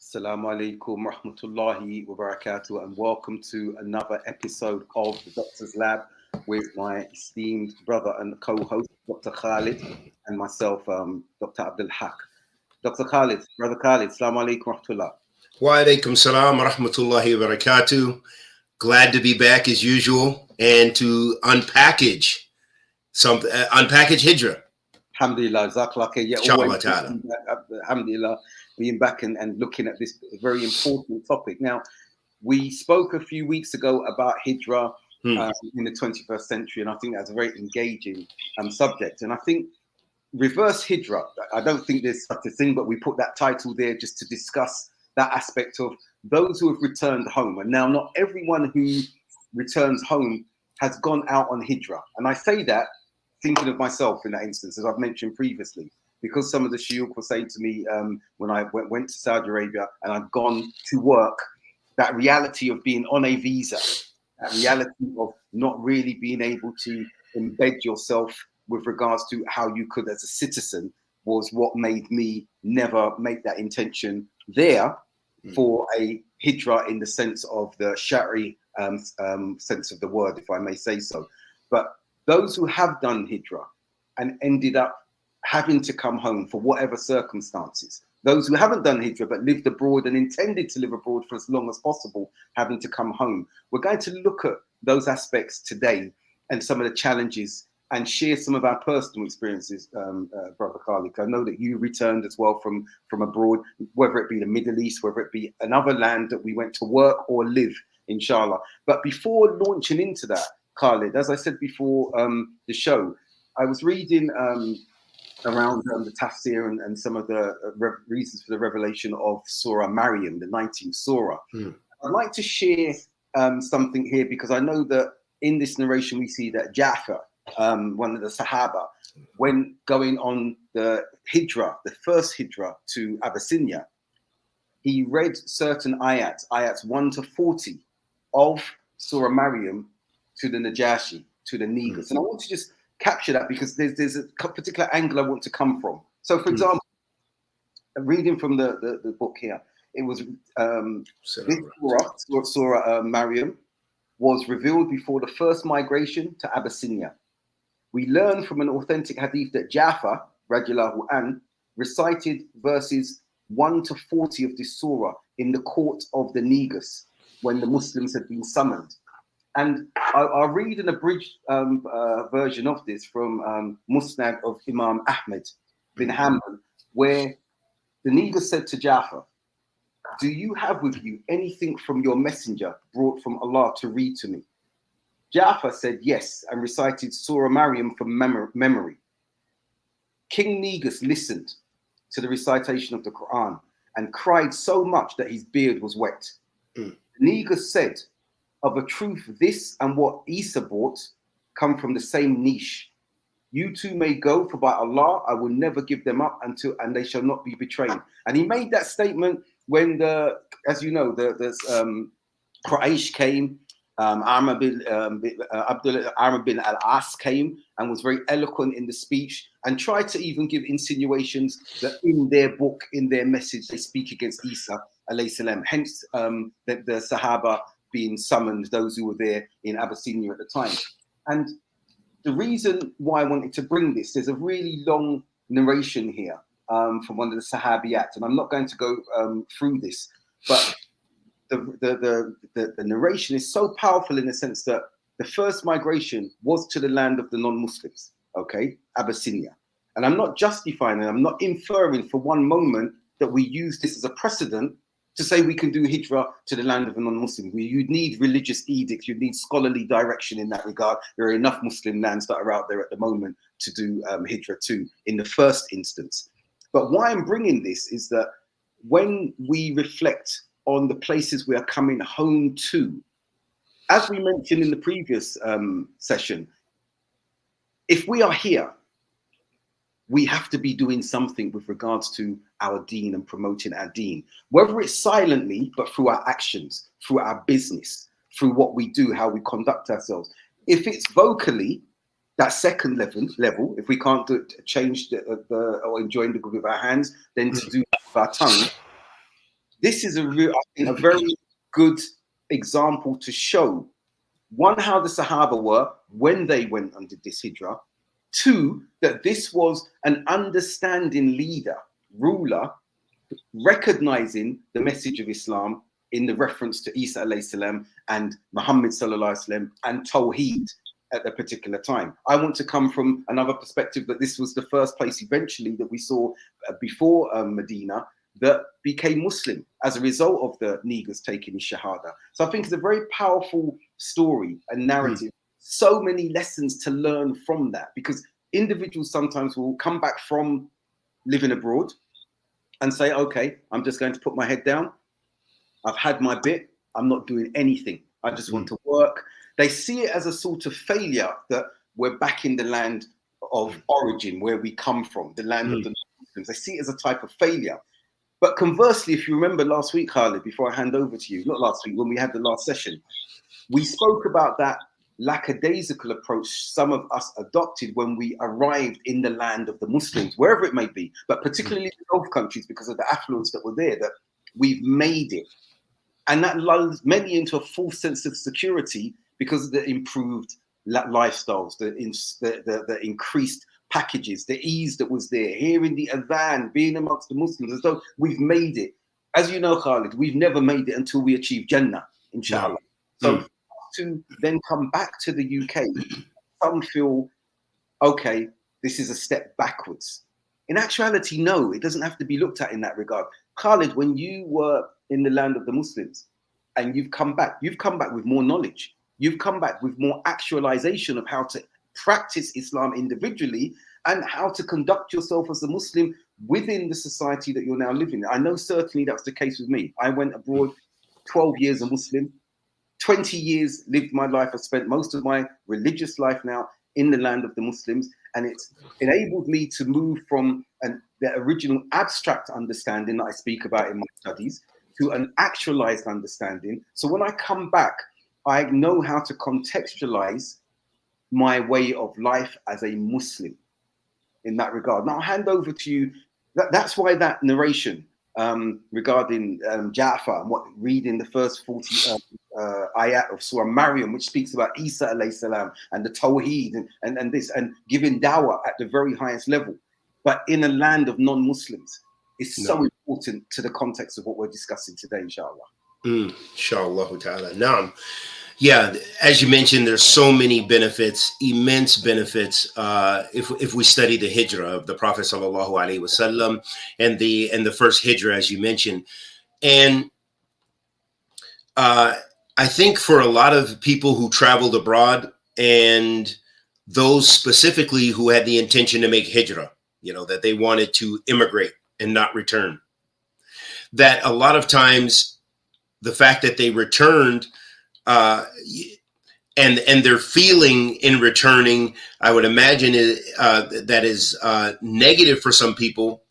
Assalamu alaikum rahmatullahi wa barakatuh, and welcome to another episode of the Doctor's Lab with my esteemed brother and co-host, Dr. Khalid, and myself, Dr. Abdul Haqq. Dr. Khalid, brother Khalid, Assalamu alaikum rahmatullah. Wa alaikum salam wa rahmatullahi wa barakatuh. Glad to be back as usual and to unpackage HIJRA. Alhamdulillah, Jazakallah khair. Yeah, always, alhamdulillah, being back and looking at this very important topic. Now, we spoke a few weeks ago about HIJRA in the 21st century, and I think that's a very engaging subject. And I think reverse HIJRA, I don't think there's such a thing, but we put that title there just to discuss that aspect of those who have returned home. And now not everyone who returns home has gone out on HIJRA. And I say that thinking of myself in that instance, as I've mentioned previously, because some of the shuyukh were saying to me when I went to Saudi Arabia and I'd gone to work, that reality of being on a visa, that reality of not really being able to embed yourself with regards to how you could as a citizen was what made me never make that intention there for a HIJRA in the sense of the Shari sense of the word, if I may say so. But those who have done HIJRA and ended up having to come home for whatever circumstances, those who haven't done HIJRA but lived abroad and intended to live abroad for as long as possible, having to come home, we're going to look at those aspects today and some of the challenges and share some of our personal experiences, Brother Khalid. I know that you returned as well from abroad, whether it be the Middle East, whether it be another land that we went to work or live, inshallah. But before launching into that, Khalid, as I said before the show, I was reading around the tafsir and some of the reasons for the revelation of Surah Maryam, the 19th Surah. I'd like to share something here because I know that in this narration we see that Ja'far, one of the Sahaba, when going on the HIJRA, the first HIJRA to Abyssinia, he read certain ayats 1 to 40 of Surah Maryam to the Najashi, to the Negus. And I want to just capture that because there's a particular angle I want to come from. So, for example, reading from the book here, it was this Surah Maryam was revealed before the first migration to Abyssinia. We learn from an authentic hadith that Ja'far, radiallahu an, recited verses 1 to 40 of this surah in the court of the Negus when the Muslims had been summoned. And I'll read an abridged version of this from Musnad of Imam Ahmed bin Hanbal, where the Negus said to Ja'far, "Do you have with you anything from your messenger brought from Allah to read to me?" Ja'far said yes and recited Surah Maryam from memory. King Negus listened to the recitation of the Quran and cried so much that his beard was wet. Negus said, "Of a truth, this and what Isa brought come from the same niche. You two may go, for by Allah, I will never give them up and they shall not be betrayed." And he made that statement when as you know, the Quraysh came. Amr bin al-As came and was very eloquent in the speech and tried to even give insinuations that in their book, in their message, they speak against Isa alayhi salam. Hence the Sahaba being summoned, those who were there in Abyssinia at the time. And the reason why I wanted to bring this, there's a really long narration here from one of the Sahabiyat, and I'm not going to go through this, but the narration is so powerful in the sense that the first migration was to the land of the non-Muslims, okay, Abyssinia. And I'm not justifying it, I'm not inferring for one moment that we use this as a precedent to say we can do HIJRA to the land of the non-Muslims. You'd need religious edicts, you'd need scholarly direction in that regard. There are enough Muslim lands that are out there at the moment to do HIJRA to in the first instance. But why I'm bringing this is that when we reflect on the places we are coming home to, as we mentioned in the previous session, if we are here, we have to be doing something with regards to our deen and promoting our deen, whether it's silently, but through our actions, through our business, through what we do, how we conduct ourselves. If it's vocally, that second level, if we can't change or enjoy the good with our hands, then to do it with our tongue. this is I think, a very good example to show, one, how the Sahaba were when they went and did this hijrah. Two, that this was an understanding leader, ruler, recognizing the message of Islam in the reference to Isa alayhi salam and Muhammad sallallahu alaihi wasallam and Tawheed at a particular time. I want to come from another perspective, that this was the first place eventually that we saw before Medina that became Muslim as a result of the Negus taking his Shahada. So I think it's a very powerful story and narrative. So many lessons to learn from that, because individuals sometimes will come back from living abroad and say, okay, I'm just going to put my head down. I've had my bit. I'm not doing anything. I just want to work. They see it as a sort of failure, that we're back in the land of origin, where we come from, the land of the Muslims. They see it as a type of failure. But conversely, if you remember last week, Khalid, before I hand over to you, not last week, when we had the last session, we spoke about that lackadaisical approach some of us adopted when we arrived in the land of the Muslims, wherever it may be, but particularly the Gulf countries, because of the affluence that were there, that we've made it. And that lulls many into a false sense of security because of the improved lifestyles, the increased packages, the ease that was there, hearing the adhan, being amongst the Muslims, as though we've made it. As you know, Khalid, we've never made it until we achieve Jannah, inshallah. So to then come back to the UK, some feel, okay, this is a step backwards. In actuality, no, it doesn't have to be looked at in that regard. Khalid, when you were in the land of the Muslims and you've come back with more knowledge. You've come back with more actualization of how to practice Islam individually and how to conduct yourself as a Muslim within the society that you're now living in. I know certainly that's the case with me. I went abroad, 12 years a Muslim, 20 years lived my life. I spent most of my religious life now in the land of the Muslims, and it's enabled me to move from the original abstract understanding that I speak about in my studies to an actualized understanding. So when I come back, I know how to contextualize my way of life as a Muslim in that regard. Now I'll hand over to you. That's why that narration regarding Ja'far and what reading the first 40 ayat of Surah Maryam, which speaks about Isa alayhi salam and the Tawheed and this, and giving dawah at the very highest level, but in a land of non-Muslims, is so important to the context of what we're discussing today, inshallah. Inshallah ta'ala. Naam. Yeah, as you mentioned, there's so many benefits, immense benefits, if we study the hijrah of the Prophet sallallahu alaihi wasallam and the first hijrah, as you mentioned. And I think for a lot of people who traveled abroad, and those specifically who had the intention to make hijrah, that they wanted to immigrate and not return, that a lot of times the fact that they returned and their feeling in returning, I would imagine that is negative for some people,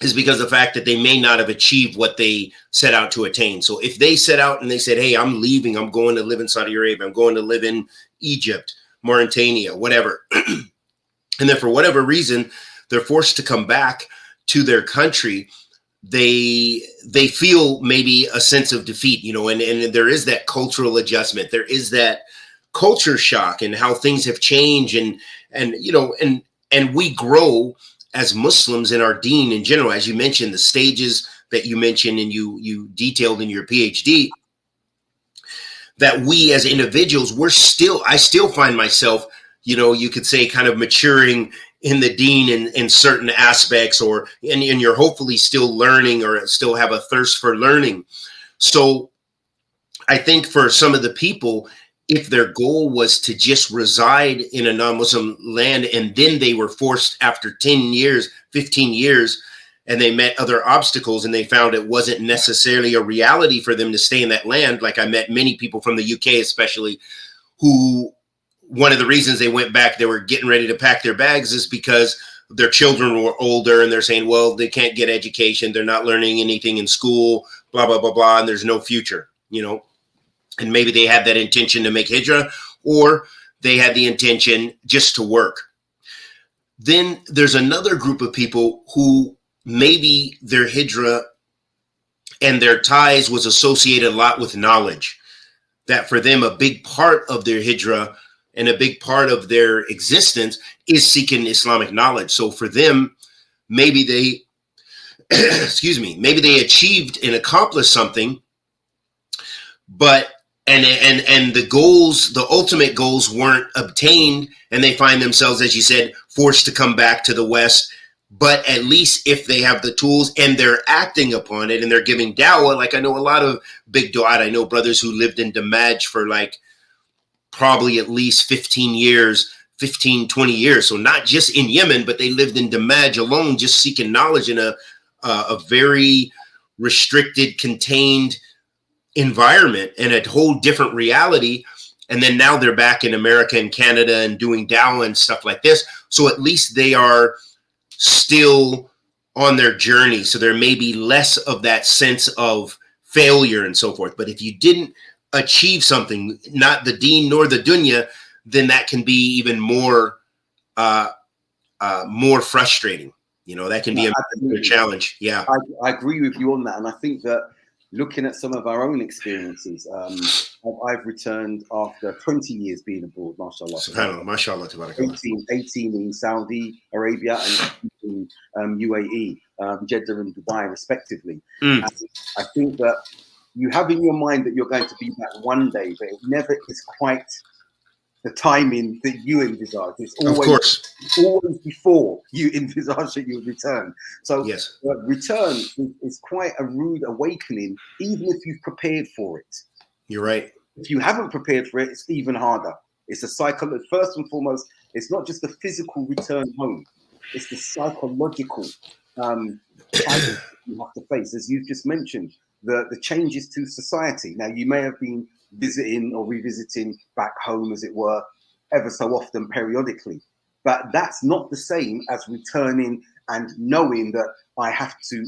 is because of the fact that they may not have achieved what they set out to attain. So if they set out and they said, hey, I'm leaving, I'm going to live in Saudi Arabia, I'm going to live in Egypt, Mauritania, whatever. And then for whatever reason, they're forced to come back to their country, they feel maybe a sense of defeat, and there is that cultural adjustment. There is that culture shock and how things have changed, and we grow as Muslims in our deen in general. As you mentioned, the stages that you mentioned and you detailed in your PhD, that we as individuals, I still find myself, you could say, kind of maturing in the deen in certain aspects, and you're hopefully still learning or still have a thirst for learning. So I think for some of the people, if their goal was to just reside in a non-Muslim land, and then they were forced after 10 years, 15 years, and they met other obstacles and they found it wasn't necessarily a reality for them to stay in that land. Like I met many people from the UK, especially, who one of the reasons they went back, they were getting ready to pack their bags, is because their children were older and they're saying, well, they can't get education. They're not learning anything in school, blah, blah, blah, blah. And there's no future, and maybe they had that intention to make hijrah, or they had the intention just to work. Then there's another group of people who maybe their hijrah and their ties was associated a lot with knowledge. That for them, a big part of their hijra and a big part of their existence is seeking Islamic knowledge. So for them, maybe they, excuse me, maybe they achieved and accomplished something, but and the goals, the ultimate goals weren't obtained, and they find themselves, as you said, forced to come back to the West. But at least if they have the tools and they're acting upon it and they're giving dawah, like I know a lot of big du'at, I know brothers who lived in Damaj for like probably at least 15 years, 15, 20 years. So not just in Yemen, but they lived in Damaj alone, just seeking knowledge in a very restricted, contained environment and a whole different reality. And then now they're back in America and Canada and doing dawah and stuff like this. So at least they are still on their journey. So there may be less of that sense of failure and so forth. But if you didn't achieve something, not the deen nor the dunya, then that can be even more frustrating. You know, that can be a challenge. Yeah. I agree with you on that. And I think that looking at some of our own experiences, I've returned after 20 years being abroad, mashallah. SubhanAllah, mashallah. 18 in Saudi Arabia and in UAE, Jeddah and Dubai, respectively. And I think that you have in your mind that you're going to be back one day, but it never is quite the timing that you envisage. It's always before you envisage that you would return. So yes, return is quite a rude awakening, even if you've prepared for it. You're right. If you haven't prepared for it, it's even harder. It's a cycle. First and foremost, it's not just the physical return home. It's the psychological challenge you have to face, as you've just mentioned, the changes to society. Now, you may have been visiting or revisiting back home, as it were, ever so often, periodically. But that's not the same as returning and knowing that I have to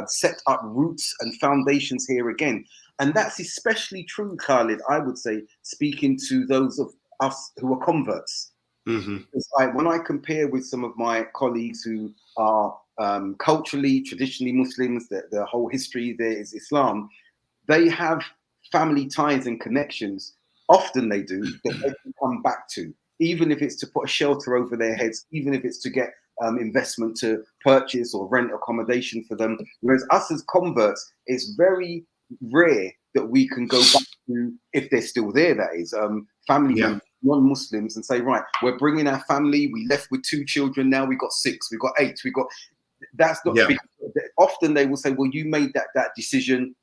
set up roots and foundations here again. And that's especially true, Khalid, I would say, speaking to those of us who are converts. Mm-hmm. When I compare with some of my colleagues who are culturally, traditionally Muslims, the whole history there is Islam, they have family ties and connections, often they do, that they can come back to, even if it's to put a shelter over their heads, even if it's to get investment to purchase or rent accommodation for them. Whereas us as converts, it's very rare that we can go back to, if they're still there, that is, family members, non-Muslims, and say, right, we're bringing our family, we left with 2 children, now we've got 6, we've got 8, we've got... That's not... Often they will say, well, you made that decision,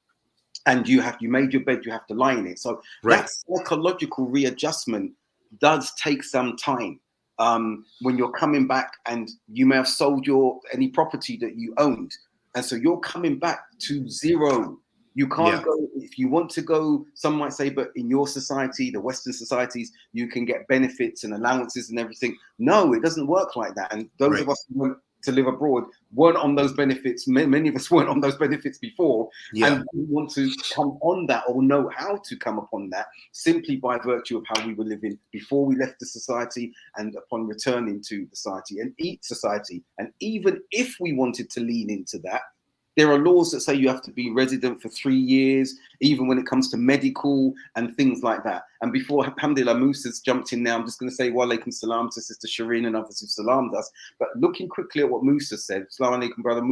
and you made your bed, you have to lie in it. So that psychological readjustment does take some time. When you're coming back and you may have sold any property that you owned, and so you're coming back to zero. You can't go, if you want to go, some might say, but in your society, the Western societies, you can get benefits and allowances and everything. No, it doesn't work like that. And those of us who want to live abroad weren't on those benefits. Many of us weren't on those benefits before, and we want to come on that or know how to come upon that simply by virtue of how we were living before we left the society and upon returning to society and society. And even if we wanted to lean into that, there are laws that say you have to be resident for 3 years, even when it comes to medical and things like that. And before, alhamdulillah, Musa's jumped in now, I'm just going to say wa alaikum salam to Sister Shireen and others who salamed us. But looking quickly at what Musa said, salam alaikum, brother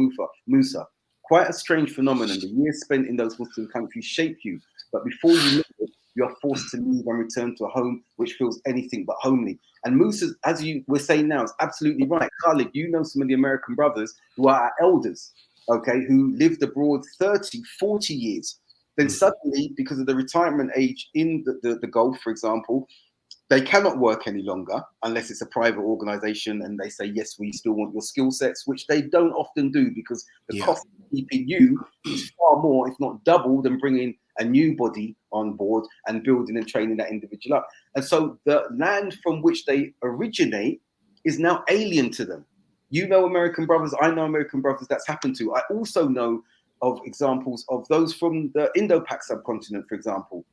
Musa, quite a strange phenomenon. The years spent in those Muslim countries shape you. But before you leave it, you are forced to leave and return to a home which feels anything but homely. And Musa, as you were saying now, is absolutely right. Khalid, you know some of the American brothers who are our elders, okay, who lived abroad 30, 40 years. Then suddenly, because of the retirement age in the Gulf, for example, they cannot work any longer unless it's a private organization and they say, yes, we still want your skill sets, which they don't often do because the cost of keeping you is far more, if not double, than bringing a new body on board and building and training that individual up. And so the land from which they originate is now alien to them. You know American brothers, I know American brothers that's happened to. I also know of examples of those from the Indo-Pak subcontinent, for example.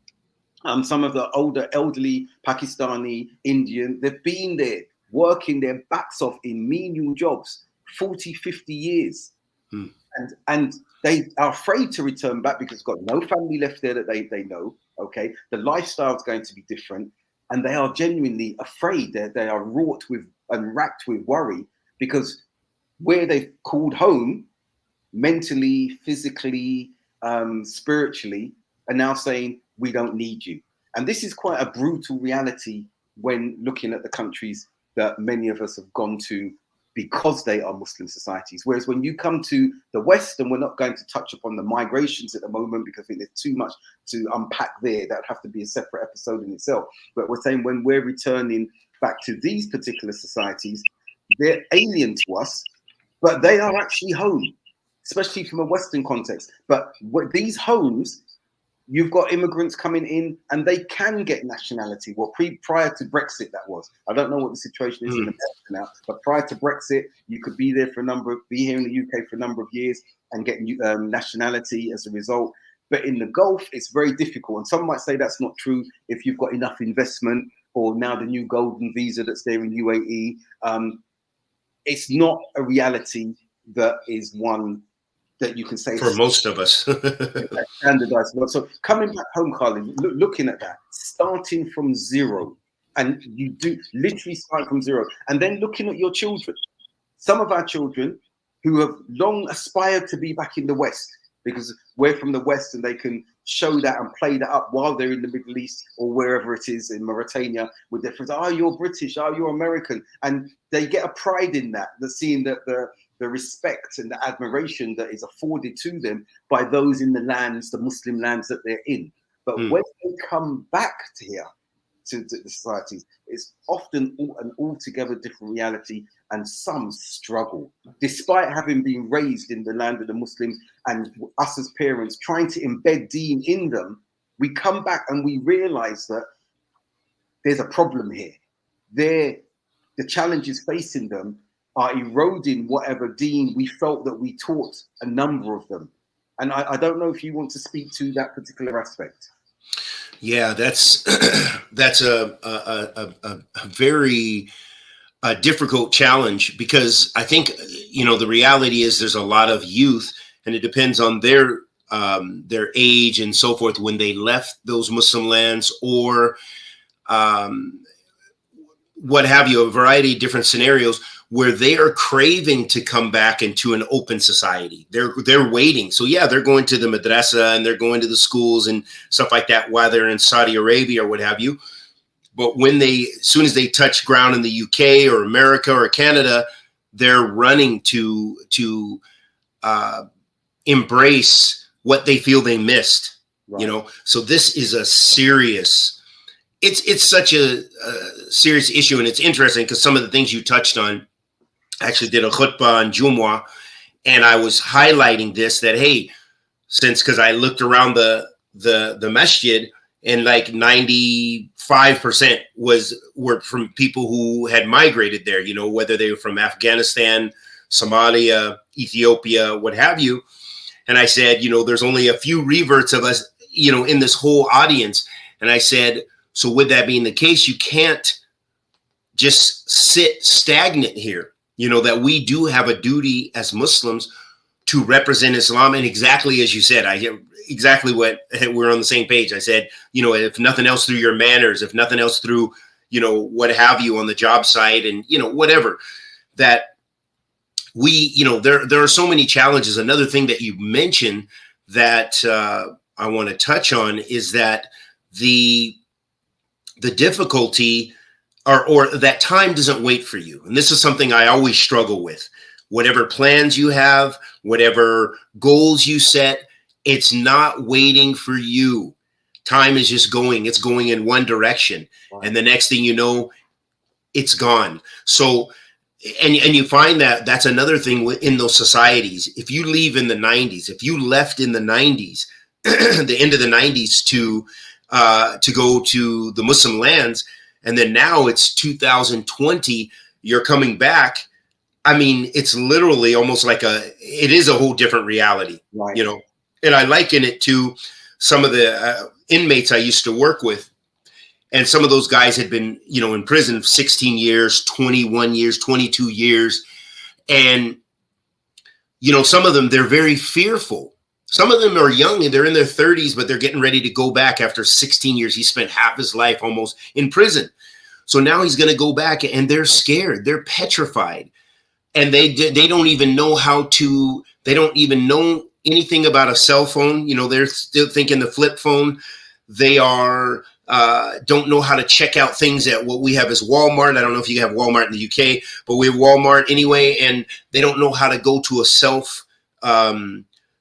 Some of the older, elderly Pakistani, Indian, they've been there working their backs off in menial jobs, 40, 50 years. And they are afraid to return back because they've got no family left there that they know. Okay, the lifestyle is going to be different, and they are genuinely afraid. They are wrought with and racked with worry because where they've called home, mentally, physically, spiritually, are now saying we don't need you. And this is quite a brutal reality when looking at the countries that many of us have gone to because they are Muslim societies. Whereas when you come to the West, and we're not going to touch upon the migrations at the moment because I think there's too much to unpack there. That would have to be a separate episode in itself. But we're saying when we're returning back to these particular societies, they're alien to us, but they are actually home, especially from a Western context. But these homes, you've got immigrants coming in and they can get nationality. Well, prior to Brexit, that was. I don't know what the situation is in America now, but prior to Brexit, you could be there for be here in the UK for a number of years and get nationality as a result. But in the Gulf, it's very difficult. And some might say that's not true if you've got enough investment, or now the new golden visa that's there in UAE. It's not a reality that is one that you can say for most of us. Standardized. So coming back home, Khalid, looking at that, starting from zero, and you do literally start from zero, and then looking at your children. Some of our children who have long aspired to be back in the West because we're from the West and they can show that and play that up while they're in the Middle East or wherever it is in Mauritania with their friends. Oh, you're British. Oh, you're American. And they get a pride in that, seeing that the respect and the admiration that is afforded to them by those in the lands, the Muslim lands that they're in. But when they come back to here, to the societies, it's often an altogether different reality, and some struggle. Despite having been raised in the land of the Muslims and us as parents trying to embed deen in them, we come back and we realize that there's a problem here. The challenges facing them are eroding whatever deen we felt that we taught a number of them. And I don't know if you want to speak to that particular aspect. Yeah, that's a very difficult challenge, because I think, the reality is there's a lot of youth, and it depends on their age and so forth when they left those Muslim lands, or what have you, a variety of different scenarios where they are craving to come back into an open society. They're waiting. So yeah, they're going to the madrasa and they're going to the schools and stuff like that while they're in Saudi Arabia or what have you. But as soon as they touch ground in the UK or America or Canada, they're running to embrace what they feel they missed. Right. So this is a serious. It's such a serious issue, and it's interesting because some of the things you touched on. I actually did a khutbah on Jumu'ah, and I was highlighting this, that hey, because I looked around the masjid, and like 95% were from people who had migrated there, whether they were from Afghanistan, Somalia, Ethiopia, what have you. And I said, there's only a few reverts of us, in this whole audience. And I said, so with that being the case, you can't just sit stagnant here. That we do have a duty as Muslims to represent Islam. And exactly as you said, exactly what we're on the same page. I said, if nothing else through your manners, if nothing else through, what have you on the job site and, whatever, that we, there are so many challenges. Another thing that you mentioned that I want to touch on is that the difficulty or that time doesn't wait for you. And this is something I always struggle with. Whatever plans you have, whatever goals you set, it's not waiting for you. Time is just going. It's going in one direction. Wow. And the next thing you know, it's gone. So, and you find that that's another thing in those societies. If you leave in the 90s, if you left in the 90s, the end of the 90s to go to the Muslim lands, and then now it's 2020, you're coming back. I mean, it's literally almost like it is a whole different reality, right. And I liken it to some of the inmates I used to work with. And some of those guys had been, in prison 16 years, 21 years, 22 years. And, some of them, they're very fearful Some of them are young and they're in their 30s, but they're getting ready to go back after 16 years. He spent half his life almost in prison. So now he's going to go back, and they're scared. They're petrified. And they don't even know they don't even know anything about a cell phone. They're still thinking the flip phone. They don't know how to check out things at what we have as Walmart. I don't know if you have Walmart in the UK, but we have Walmart anyway. And they don't know how to go to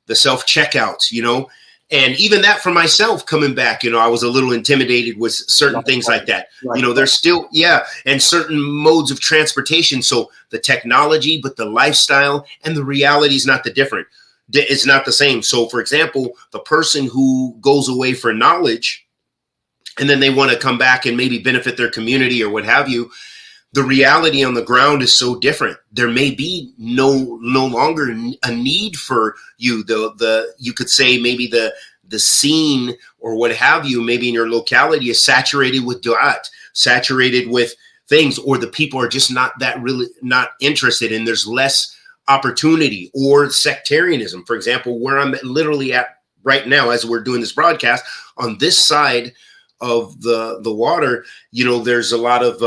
the self checkouts, and even that for myself coming back, I was a little intimidated with certain things like that. There's still, and certain modes of transportation. So the technology, but the lifestyle and the reality is not it's not the same. So for example, the person who goes away for knowledge and then they want to come back and maybe benefit their community or what have you, the reality on the ground is so different. There may be no longer a need for you. You could say maybe the scene or what have you, maybe in your locality is saturated with du'at, saturated with things, or the people are just not interested, and there's less opportunity or sectarianism. For example, where I'm literally at right now, as we're doing this broadcast, on this side of the water, there's a lot of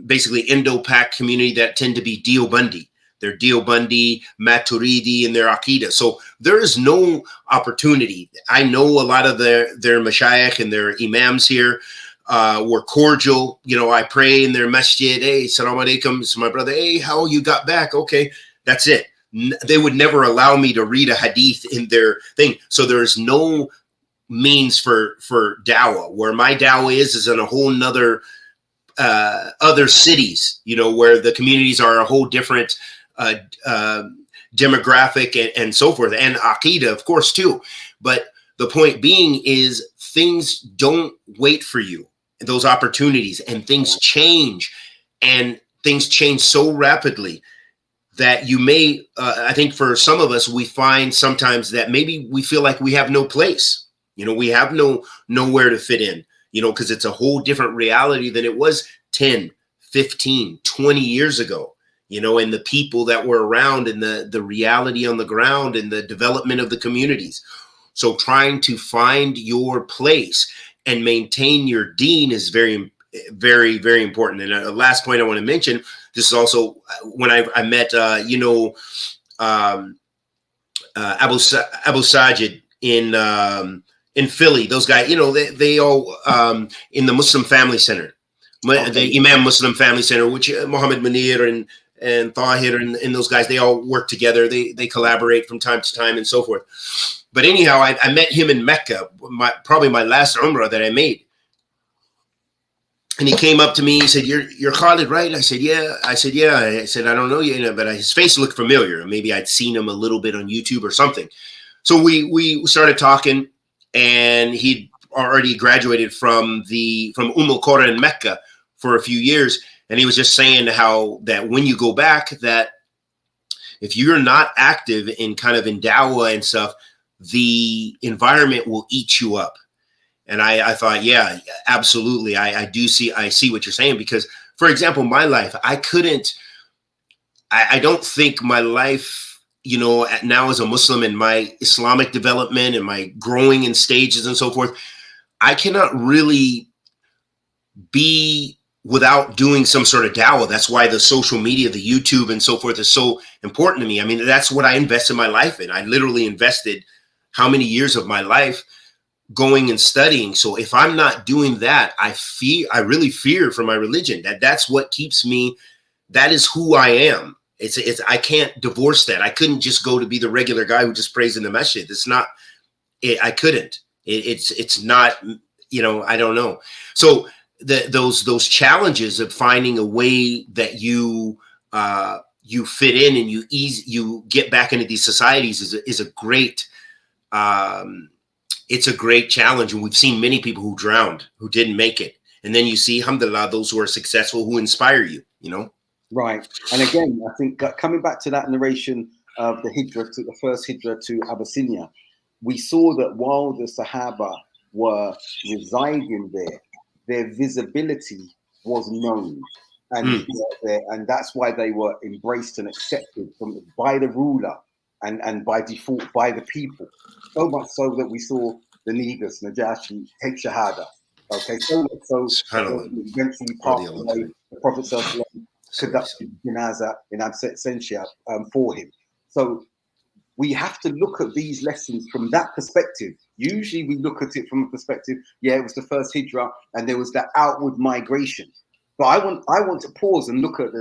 basically Indo-Pak community that tend to be Deobandi. They're Deobandi, Maturidi, and their Aqidah. So there is no opportunity. I know a lot of their mashayikh and their imams here were cordial. I pray in their masjid. Hey, salam alaikum. It's my brother. Hey, how you got back? Okay, that's it. They would never allow me to read a hadith in their thing. So there's no means for dawah. Where my dawah is in a whole nother other cities, where the communities are a whole different demographic and so forth, and Aqidah, of course, too. But the point being is things don't wait for you, those opportunities, and things change so rapidly that you may, I think for some of us, we find sometimes that maybe we feel like we have no place. We have nowhere to fit in. Because it's a whole different reality than it was 10, 15, 20 years ago, and the people that were around and the reality on the ground and the development of the communities. So trying to find your place and maintain your deen is very, very, very important. And the last point I want to mention, this is also when I met, Abu Sajid in Philly. Those guys, they all in the Muslim Family Center, the Imam Muslim Family Center, which Muhammad Munir and Tahir and those guys, they all work together. They collaborate from time to time and so forth. But anyhow, I met him in Mecca, probably my last Umrah that I made. And he came up to me. He said, "You're Khalid, right?" I said, "Yeah." I said, "I don't know you, but his face looked familiar. Maybe I'd seen him a little bit on YouTube or something." So we started talking. And he'd already graduated from Qura in Mecca for a few years. And he was just saying how that when you go back, that if you're not active in in dawah and stuff, the environment will eat you up. And I thought, yeah, absolutely. I see what you're saying, because, for example, my life, I don't think my life, now as a Muslim and my Islamic development and my growing in stages and so forth, I cannot really be without doing some sort of dawah. That's why the social media, the YouTube and so forth is so important to me. I mean, that's what I invested my life in. I literally invested how many years of my life going and studying. So if I'm not doing that, I really fear for my religion. That's what keeps me. That is who I am. It's I can't divorce that. I couldn't just go to be the regular guy who just prays in the masjid. It's not. I couldn't. It's not. I don't know. So those challenges of finding a way that you fit in and you get back into these societies is a great. It's a great challenge, and we've seen many people who drowned, who didn't make it, and then you see, alhamdulillah, those who are successful, who inspire you. Right. And again, I think coming back to that narration of the first hijra to Abyssinia, we saw that while the Sahaba were residing there, their visibility was known. And that's why they were embraced and accepted by the ruler. and by default by the people. So much so that we saw the Negus, Najashi, take Shahada. Okay, so much so that when he eventually passed away, the Prophet conducted janaza in absentia for him. So we have to look at these lessons from that perspective. Usually we look at it from a perspective, yeah, it was the first hijrah and there was that outward migration. But I want to pause and look at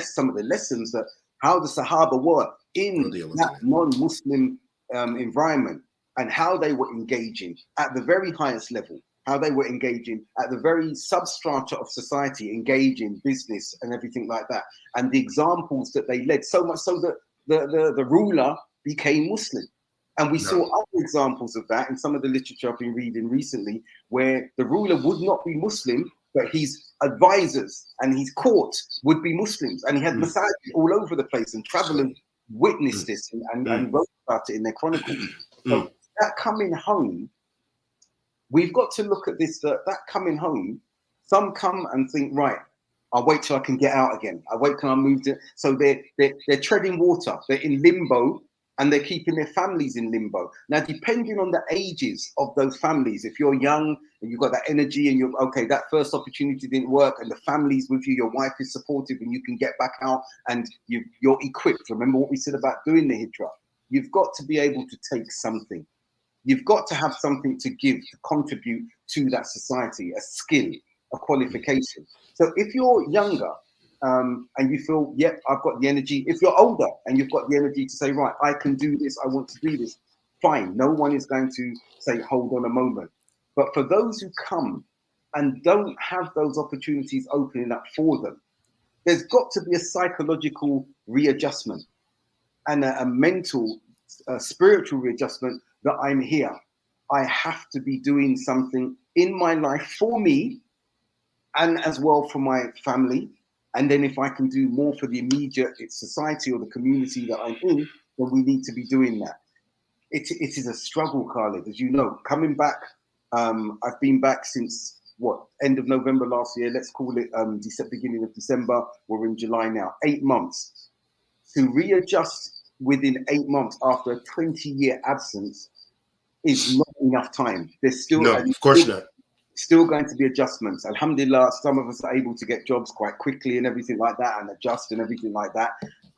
some of the lessons that how the Sahaba were in that non-Muslim environment, and how they were engaging at the very highest level, how they were engaging at the very substrata of society, engaging business and everything like that, and the examples that they led, so much so that the ruler became Muslim. And we saw other examples of that in some of the literature I've been reading recently, where the ruler would not be Muslim, but his advisors and his court would be Muslims. And he had masajid all over the place, and travelers witnessed this and wrote about it in their chronicles. So that coming home, we've got to look at this, that coming home, some come and think, right, I'll wait till I can get out again. I'll wait till I move to, so they're treading water, they're in limbo, and they're keeping their families in limbo. Now, depending on the ages of those families, if you're young and you've got that energy and you're, okay, that first opportunity didn't work and the family's with you, your wife is supportive and you can get back out and you're equipped. Remember what we said about doing the hijrah. You've got to be able to take something. You've got to have something to give, to contribute to that society, a skill, a qualification. So if you're younger, and you feel, yep, I've got the energy. If you're older and you've got the energy to say, right, I can do this, I want to do this, fine. No one is going to say, hold on a moment. But for those who come and don't have those opportunities opening up for them, there's got to be a psychological readjustment and a mental, spiritual readjustment that I'm here. I have to be doing something in my life for me and as well for my family. And then if I can do more for the immediate society or the community that I'm in, then we need to be doing that. It is a struggle, Khalid, as you know. Coming back, I've been back since, end of November last year. Let's call it beginning of December. We're in July now. 8 months. To readjust within 8 months after a 20-year absence is not enough time. There's still... No, of course not. Still going to be adjustments. Alhamdulillah, some of us are able to get jobs quite quickly and everything like that and adjust and everything like that.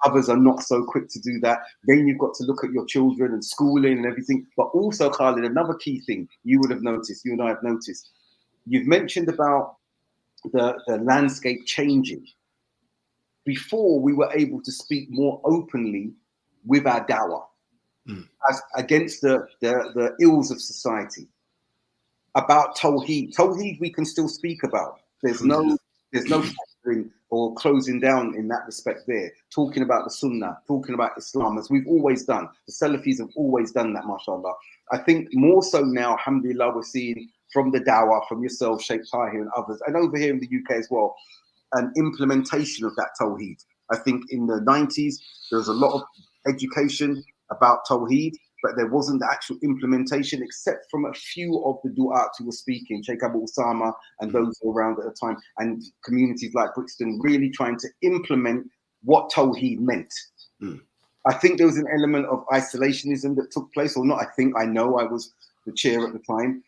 Others are not so quick to do that. Then you've got to look at your children and schooling and everything. But also, Khalid, another key thing you would have noticed, you and I have noticed, you've mentioned about the landscape changing. Before, we were able to speak more openly with our dawah as against the ills of society. About Tawheed. Tawheed we can still speak about. There's no factoring or closing down in that respect there. Talking about the Sunnah, talking about Islam, as we've always done. The Salafis have always done that, mashallah. I think more so now, alhamdulillah, we're seeing from the Dawah, from yourself, Sheikh Tahir and others, and over here in the UK as well, an implementation of that Tawheed. I think in the 90s, there was a lot of education about Tawheed, but there wasn't the actual implementation, except from a few of the du'at who were speaking, Sheikh Abu Usama and those who were around at the time, and communities like Brixton really trying to implement what Tawheed meant. I think there was an element of isolationism that took place, or not, I know I was the chair at the time,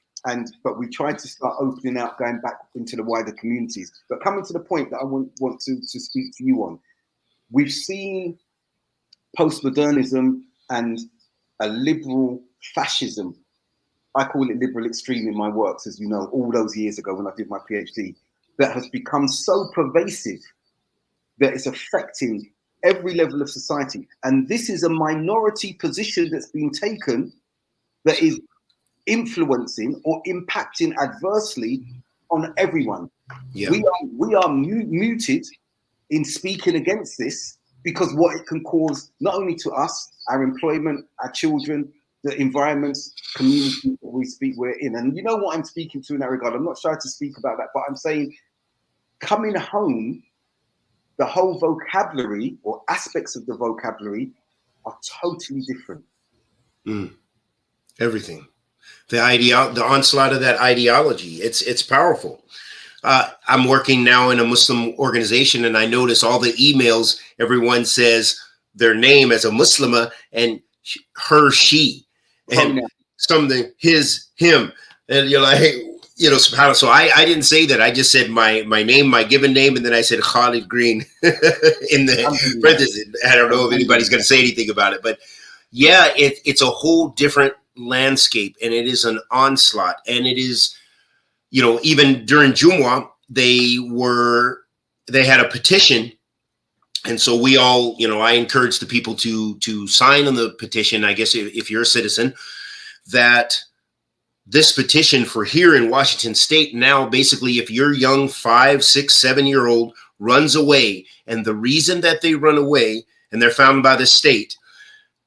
but we tried to start opening out, going back into the wider communities. But coming to the point that I want to speak to you on, we've seen postmodernism and a liberal fascism. I call it liberal extreme in my works, as you know, all those years ago when I did my PhD, that has become so pervasive that it's affecting every level of society. And this is a minority position that's been taken that is influencing or impacting adversely on everyone. Yeah. We are muted in speaking against this, because what it can cause not only to us, our employment, our children, the environments, community that we're in. And you know what I'm speaking to in that regard. I'm not shy to speak about that, but I'm saying coming home, the whole vocabulary or aspects of the vocabulary are totally different. Everything. The onslaught of that ideology, it's powerful. I'm working now in a Muslim organization, and I notice all the emails, everyone says their name as a Muslima, and her, she, and Pronoun. something his, him, and you're like, hey, you know, subhanAllah. So I didn't say that. I just said my name, my given name, and then I said Khalid Green in the parentheses. I don't know if anybody's going to say anything about it, but yeah, it's a whole different landscape, and it is an onslaught, and it is, you know, even during Jumu'ah, they had a petition. And so we all, you know, I encourage the people to sign on the petition. I guess if you're a citizen, that this petition for here in Washington State now, basically, if your young 5, 6, 7-year-old runs away, and the reason that they run away and they're found by the state,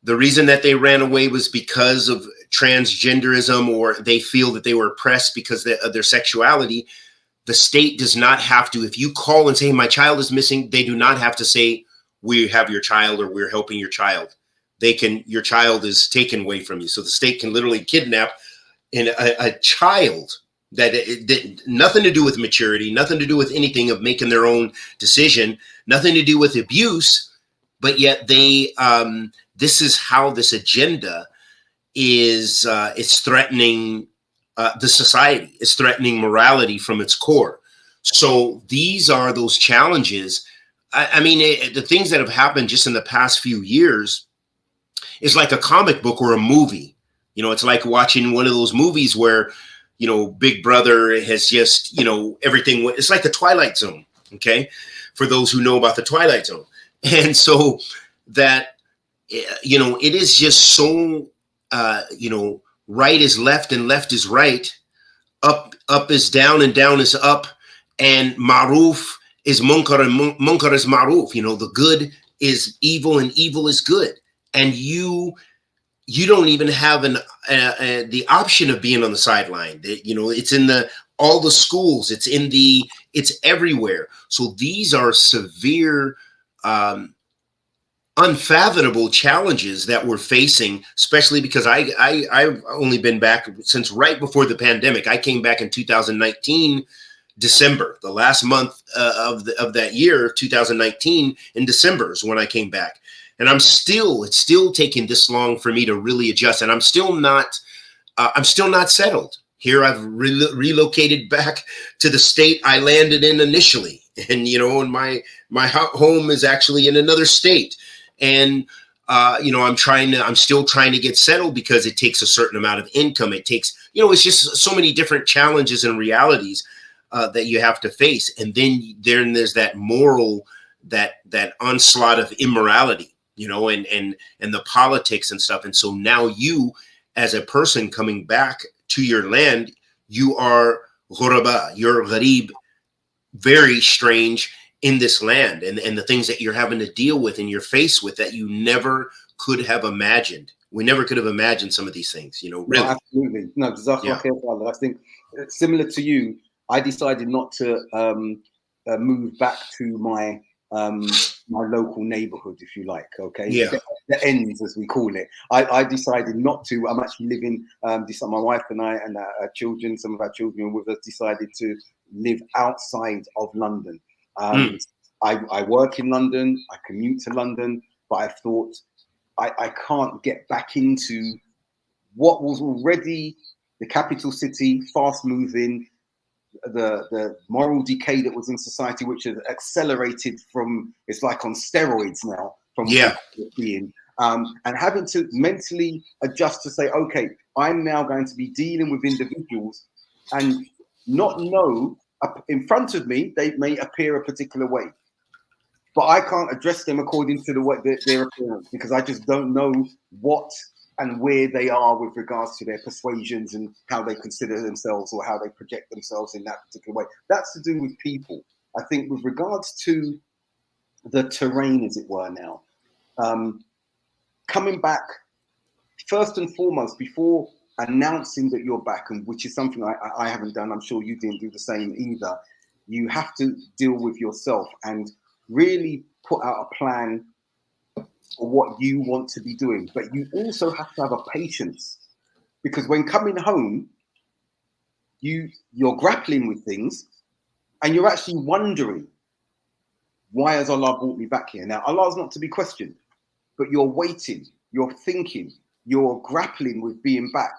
the reason that they ran away was because of transgenderism, or they feel that they were oppressed because of their sexuality. The state does not have to, if you call and say, my child is missing, they do not have to say, we have your child or we're helping your child. They can, your child is taken away from you. So the state can literally kidnap a child that nothing to do with maturity, nothing to do with anything of making their own decision, nothing to do with abuse, but yet they, this is how this agenda is, it's threatening the society, is threatening morality from its core. So these are those challenges. I mean, the things that have happened just in the past few years is like a comic book or a movie. You know, it's like watching one of those movies where, you know, Big Brother has just, you know, everything. It's like the Twilight Zone. Okay. For those who know about the Twilight Zone. And so that, you know, it is just so, you know, right is left and left is right, up is down and down is up, and maruf is munkar and munkar is maruf. You know, the good is evil and evil is good, and you don't even have the option of being on the sideline. You know, it's in all the schools, it's everywhere. So these are severe, unfathomable challenges that we're facing, especially because I've only been back since right before the pandemic. I came back in 2019, December, the last month of that year, 2019, in December is when I came back. And it's still taking this long for me to really adjust. And I'm still not settled here. I've relocated back to the state I landed in initially. And, you know, and my home is actually in another state. And, you know, I'm still trying to get settled because it takes a certain amount of income. It takes, you know, it's just so many different challenges and realities that you have to face. And then there's that moral, that onslaught of immorality, you know, and the politics and stuff. And so now you, as a person coming back to your land, you are ghuraba, you're gharib, very strange in this land, and the things that you're having to deal with and you're faced with that you never could have imagined. We never could have imagined some of these things, you know, really. No, absolutely. No, I think similar to you, I decided not to move back to my local neighborhood, if you like. Okay. Yeah. The ends, as we call it. I decided not to. I'm actually living, my wife and I and our children, some of our children with us, decided to live outside of London. I work in London, I commute to London, but I thought I can't get back into what was already the capital city, fast moving, the moral decay that was in society, which has accelerated from, it's like on steroids now, from being, and having to mentally adjust to say, okay, I'm now going to be dealing with individuals and not know, in front of me, they may appear a particular way, but I can't address them according to the way their appearance, because I just don't know what and where they are with regards to their persuasions and how they consider themselves or how they project themselves in that particular way. That's to do with people. I think with regards to the terrain, as it were now, coming back, first and foremost, before announcing that you're back, and which is something I haven't done, I'm sure you didn't do the same either, you have to deal with yourself and really put out a plan for what you want to be doing. But you also have to have a patience, because when coming home, you're grappling with things and you're actually wondering, why has Allah brought me back here? Now, Allah is not to be questioned, but you're waiting. you're thinking, you're grappling with being back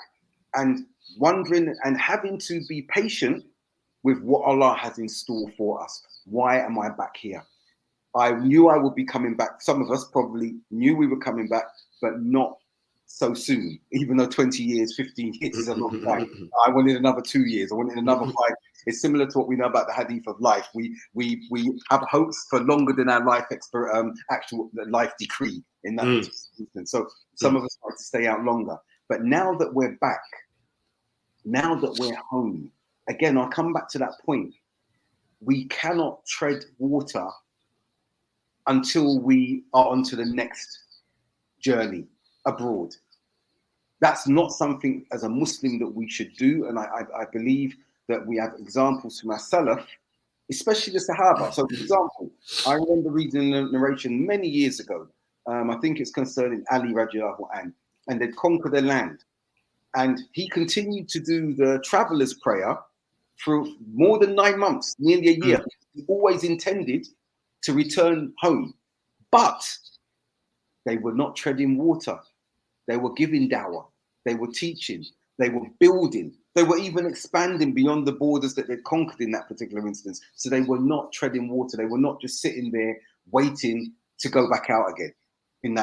and wondering and having to be patient with what Allah has in store for us. Why am I back here? I knew I would be coming back. Some of us probably knew we were coming back, but not so soon, even though 20 years, 15 years is a long time. I wanted another 2 years. I wanted another 5. It's similar to what we know about the hadith of life. We have hopes for longer than our life actual life decree in that instance. So some of us like to stay out longer. But now that we're back, now that we're home, again, I'll come back to that point. We cannot tread water until we are onto the next journey abroad. That's not something as a Muslim that we should do. And I believe that we have examples from our Salaf, especially the Sahaba. So, for example, I remember reading a narration many years ago. I think it's concerning Ali radiallahu anhu, and they'd conquered the land. And he continued to do the traveler's prayer for more than 9 months, nearly a year. He always intended to return home. But they were not treading water. They were giving dawah. They were teaching. They were building. They were even expanding beyond the borders that they'd conquered in that particular instance. So they were not treading water. They were not just sitting there waiting to go back out again in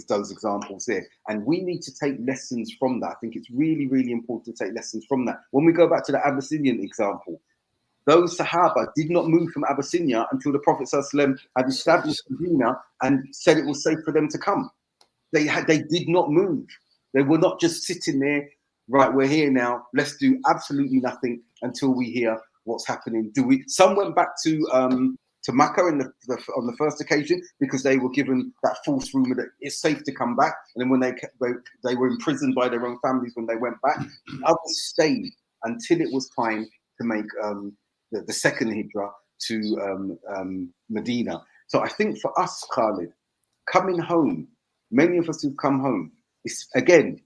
those examples there. And we need to take lessons from that. I think it's really, really important to take lessons from that. When we go back to the Abyssinian example, those Sahaba did not move from Abyssinia until the Prophet ﷺ had established Medina and said it was safe for them to come. They did not move. They were not just sitting there, right, we're here now, let's do absolutely nothing until we hear what's happening. Some went back to Makkah on the first occasion because they were given that false rumor that it's safe to come back. And then when they were imprisoned by their own families when they went back, others stayed until it was time to make the second hijrah to Medina. So I think for us, Khalid, coming home, many of us who've come home, again,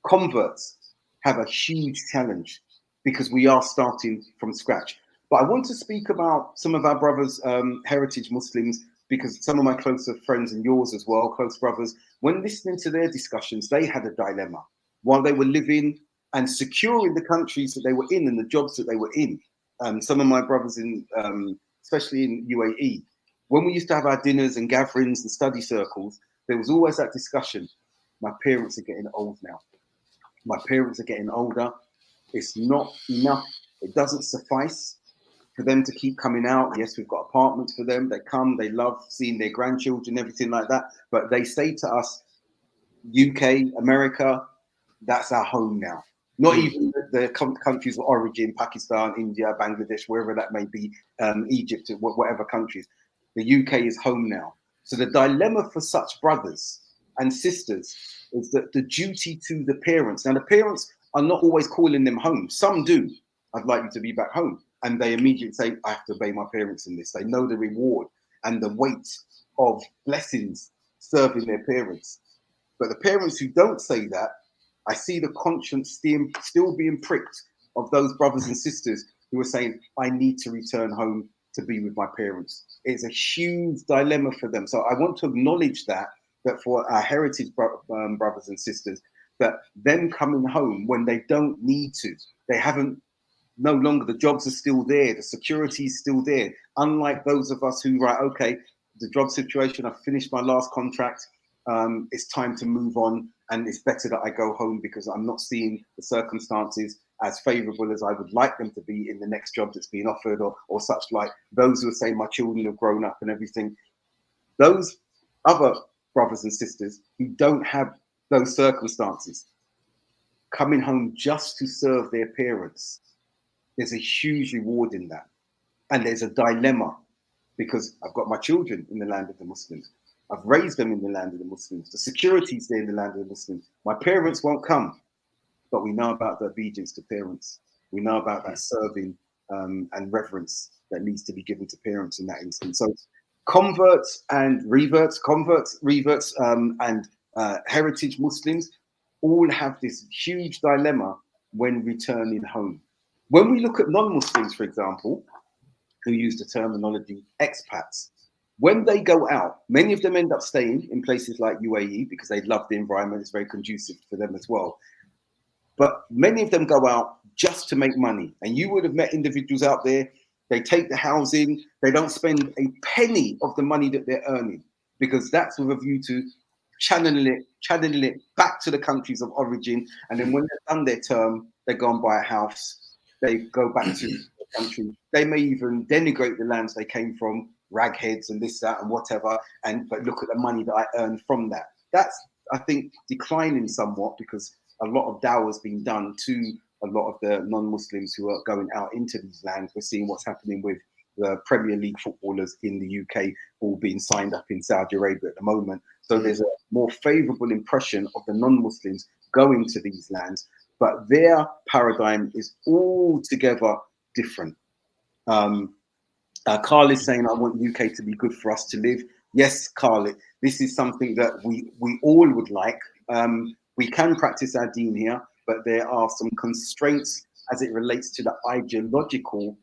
converts have a huge challenge because we are starting from scratch. But I want to speak about some of our brothers, heritage Muslims, because some of my closer friends and yours as well, close brothers, when listening to their discussions, they had a dilemma while they were living and secure in the countries that they were in and the jobs that they were in. Some of my brothers especially in UAE, when we used to have our dinners and gatherings and study circles, there was always that discussion. My parents are getting old now. My parents are getting older. It's not enough. It doesn't suffice for them to keep coming out. Yes, we've got apartments for them. They come, they love seeing their grandchildren, everything like that. But they say to us, UK, America, that's our home now. Not even the countries of origin, Pakistan, India, Bangladesh, wherever that may be, Egypt, whatever countries. The UK is home now. So the dilemma for such brothers and sisters is that the duty to the parents. Now, the parents are not always calling them home. Some do. I'd like you to be back home. And they immediately say, I have to obey my parents in this. They know the reward and the weight of blessings serving their parents. But the parents who don't say that, I see the conscience still being pricked of those brothers and sisters who are saying, I need to return home to be with my parents. It's a huge dilemma for them. So I want to acknowledge that for our heritage brothers and sisters, that them coming home when they don't need to, they haven't, no longer, the jobs are still there, the security is still there. Unlike those of us who, right, okay, the job situation, I've finished my last contract, it's time to move on, and it's better that I go home because I'm not seeing the circumstances as favorable as I would like them to be in the next job that's being offered or such like. Those who are saying my children have grown up and everything, those other brothers and sisters who don't have those circumstances, coming home just to serve their parents, there's a huge reward in that. And there's a dilemma because I've got my children in the land of the Muslims. I've raised them in the land of the Muslims. The security's there in the land of the Muslims. My parents won't come, but we know about the obedience to parents. We know about that serving and reverence that needs to be given to parents in that instance. So converts and reverts, and heritage Muslims all have this huge dilemma when returning home. When we look at non-Muslims, for example, who use the terminology expats, When they go out, many of them end up staying in places like UAE because they love the environment. It's very conducive for them as well. But many of them go out just to make money. And you would have met individuals out there, they take the housing, they don't spend a penny of the money that they're earning, because that's with a view to channeling it back to the countries of origin. And then when they've done their term, they go and buy a house, they go back to the country. They may even denigrate the lands they came from, ragheads and this, that, and whatever. But look at the money that I earned from that. That's, I think, declining somewhat, because a lot of dawah has been done to a lot of the non-Muslims who are going out into these lands. We're seeing what's happening with the Premier League footballers in the UK all being signed up in Saudi Arabia at the moment. So there's a more favorable impression of the non-Muslims going to these lands, but their paradigm is altogether different. Carl is saying, I want UK to be good for us to live. Yes, Carl, this is something that we all would like. We can practice our deen here, but there are some constraints as it relates to the ideological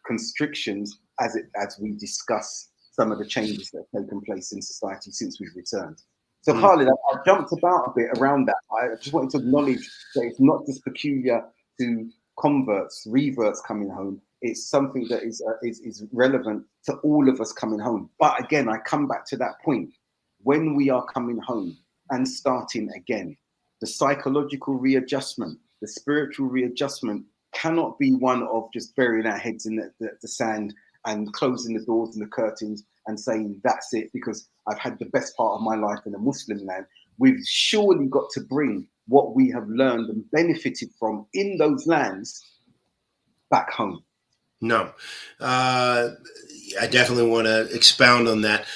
constrictions as we discuss some of the changes that have taken place in society since we've returned. So, Khalid, I've jumped about a bit around that. I just wanted to acknowledge that it's not just peculiar to converts, reverts coming home. It's something that is relevant to all of us coming home. But again, I come back to that point. When we are coming home and starting again, the psychological readjustment, the spiritual readjustment cannot be one of just burying our heads in the sand and closing the doors and the curtains and saying, that's it, because I've had the best part of my life in a Muslim land. We've surely got to bring what we have learned and benefited from in those lands back home. No, I definitely want to expound on that.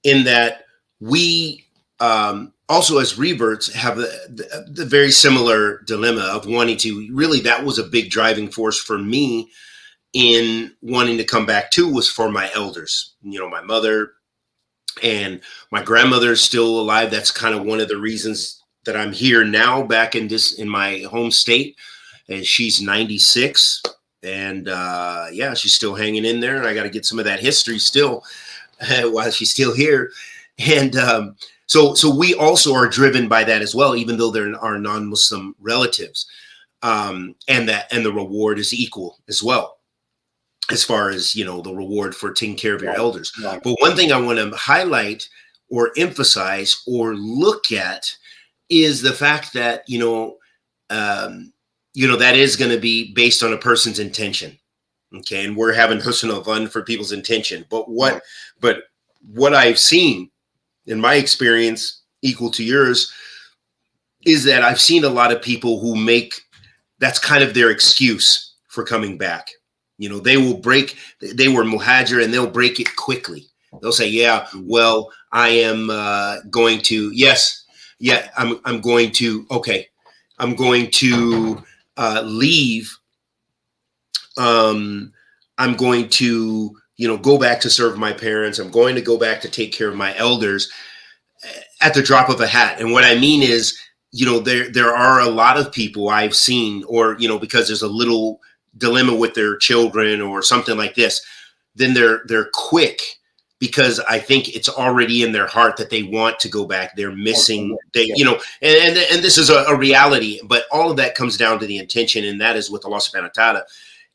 In that we also as reverts have the very similar dilemma of wanting to, really, that was a big driving force for me in wanting to come back too, was for my elders. You know, my mother and my grandmother is still alive. That's kind of one of the reasons that I'm here now, back in my home state. And she's 96. And yeah, she's still hanging in there. And I got to get some of that history still while she's still here. And so we also are driven by that as well, even though they're our non-Muslim relatives. And the reward is equal as well, as far as, you know, the reward for taking care of your elders. Right. But one thing I want to highlight or emphasize or look at is the fact that, that is going to be based on a person's intention. Okay. And we're having husn al-dhan for people's intention. But what I've seen in my experience, equal to yours, is that I've seen a lot of people who that's kind of their excuse for coming back. You know, they were muhajir and they'll break it quickly. They'll say, yeah, well, I am going to, I'm going to, okay, I'm going to leave. I'm going to, go back to serve my parents. I'm going to go back to take care of my elders at the drop of a hat. And what I mean is, there are a lot of people I've seen, or, because there's a little dilemma with their children or something like this, then they're quick, because I think it's already in their heart that they want to go back. They're missing, and this is a reality, but all of that comes down to the intention, and that is with Allah subhanahu wa ta'ala.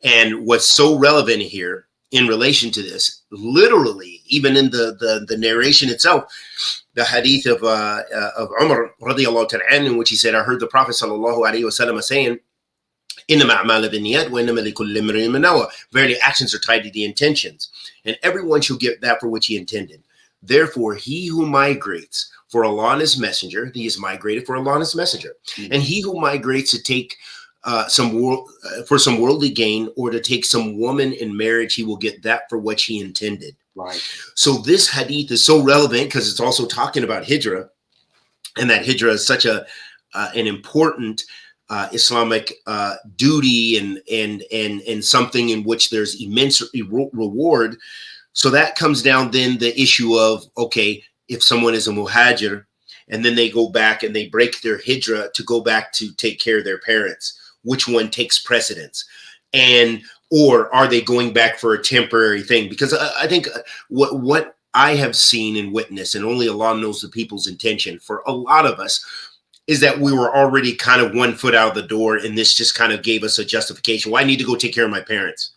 And what's so relevant here in relation to this, literally, even in the narration itself, the hadith of Umar radiallahu ta'ala anhu, in which he said, I heard the Prophet sallallahu alaihi wasallam saying, verily, actions are tied to the intentions, and everyone shall get that for which he intended. Therefore, he who migrates for Allah and his messenger, he is migrated for Allah and his messenger. Mm-hmm. And he who migrates to take for some worldly gain, or to take some woman in marriage, he will get that for which he intended. Right. So this hadith is so relevant because it's also talking about hijra, and that hijra is such an important Islamic duty and something in which there's immense reward. So that comes down then the issue of, okay, if someone is a muhajir and then they go back and they break their hijra to go back to take care of their parents, which one takes precedence? And or are they going back for a temporary thing? Because I think what I have seen and witnessed, and only Allah knows the people's intention for a lot of us, is that we were already kind of 1 foot out of the door, and this just kind of gave us a justification. Well, I need to go take care of my parents.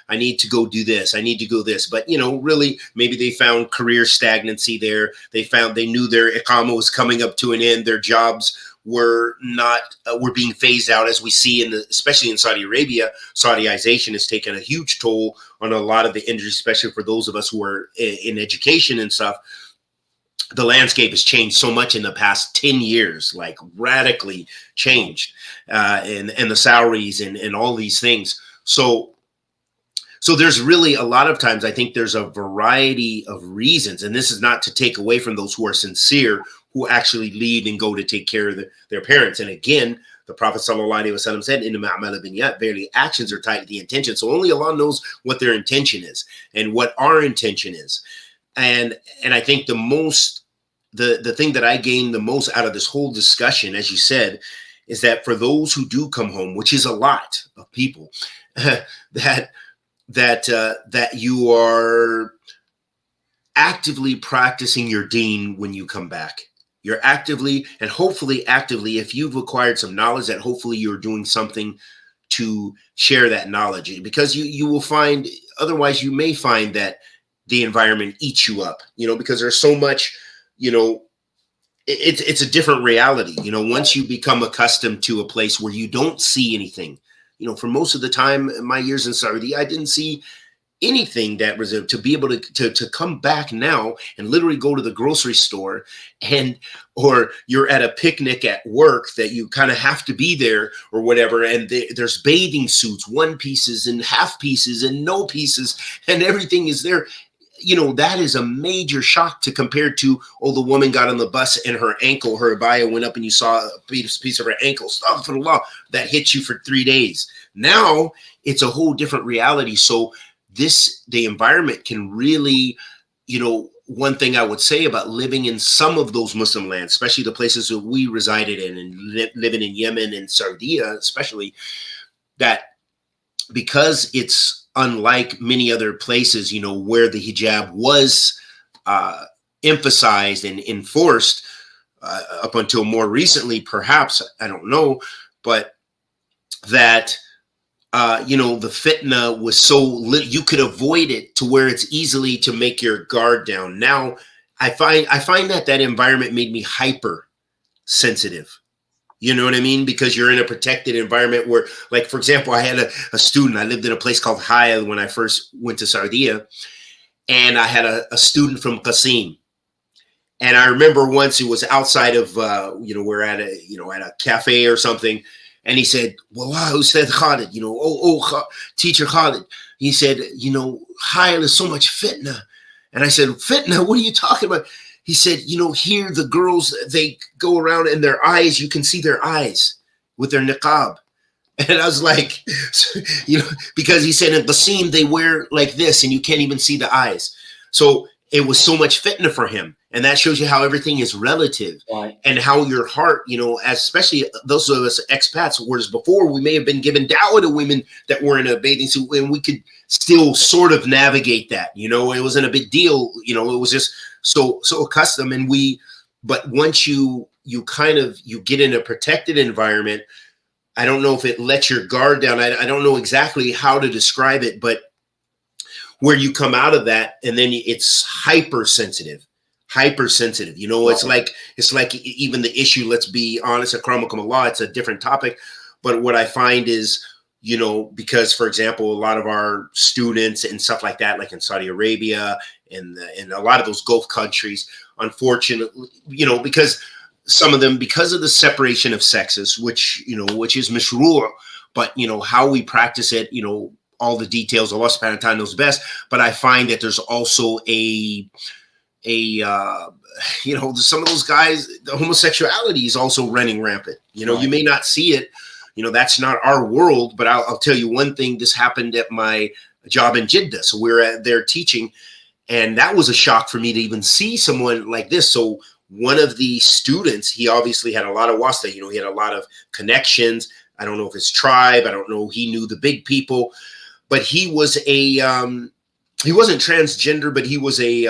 I need to go do this. I need to go this. But, really, maybe they found career stagnancy there. They knew their iqama was coming up to an end. Their jobs were not, were being phased out, as we see especially in Saudi Arabia. Saudiization has taken a huge toll on a lot of the industry, especially for those of us who are in education and stuff. The landscape has changed so much in the past 10 years, like radically changed, and the salaries and all these things. So there's really a lot of times, I think there's a variety of reasons, and this is not to take away from those who are sincere, who actually leave and go to take care of their parents. And again, the Prophet ﷺ said, "Inna ma'amala binniyat," verily actions are tied to the intention. So only Allah knows what their intention is and what our intention is. And I think the thing that I gained the most out of this whole discussion, as you said, is that for those who do come home, which is a lot of people, that you are actively practicing your deen when you come back. You're actively and hopefully actively, if you've acquired some knowledge, that hopefully you're doing something to share that knowledge, because you will find, otherwise you may find that the environment eats you up, because there's so much, it's a different reality. Once you become accustomed to a place where you don't see anything, for most of the time in my years in Saudi, I didn't see anything that was to be able to come back now and literally go to the grocery store, or you're at a picnic at work that you kind of have to be there or whatever. And there's bathing suits, 1 pieces and half pieces and no pieces, and everything is there. That is a major shock to compare to, the woman got on the bus and her ankle, her abaya went up and you saw a piece of her ankle. Astaghfirullah, that hit you for 3 days. Now it's a whole different reality. So the environment can really, one thing I would say about living in some of those Muslim lands, especially the places that we resided in and living in Yemen and Sardinia, especially, that because it's unlike many other places, where the hijab was emphasized and enforced up until more recently, perhaps, I don't know, but that, the fitna was so you could avoid it to where it's easily to make your guard down. Now, I find that environment made me hyper sensitive. You know what I mean? Because you're in a protected environment where, like, for example, I had a student. I lived in a place called HIJRA when I first went to Sardinia, and I had a student from Qasim. And I remember once it was outside of, we're at a cafe or something, and he said, "Wallah, who said Khalid? Teacher Khalid." He said, HIJRA is so much fitna. And I said, "Fitna? What are you talking about?" He said, here the girls, they go around and their eyes, you can see their eyes with their niqab. And I was like, because he said in Qasim, they wear like this and you can't even see the eyes. So it was so much fitna for him. And that shows you how everything is relative, right? And how your heart, especially those of us expats, whereas before we may have been given dawah to women that were in a bathing suit and we could still sort of navigate that, it wasn't a big deal. It was just so accustomed. But once you get in a protected environment, I don't know if it lets your guard down. I don't know exactly how to describe it, but where you come out of that and then it's hypersensitive. It's like even the issue, let's be honest, akramakumullah, it's a different topic. But what I find is, because, for example, a lot of our students and stuff like that, like in Saudi Arabia and a lot of those Gulf countries, unfortunately, because some of them, because of the separation of sexes, which is mashru', but, how we practice it, all the details, Allah subhanahu wa ta'ala knows best. But I find that there's also some of those guys, the homosexuality is also running rampant. Right. You may not see it, that's not our world, but I'll tell you one thing. This happened at my job in Jeddah. So we were there teaching, and that was a shock for me to even see someone like this. So one of the students, he obviously had a lot of wasta, he had a lot of connections. I don't know if it's tribe, I don't know, he knew the big people, but he was a he wasn't transgender, but he was a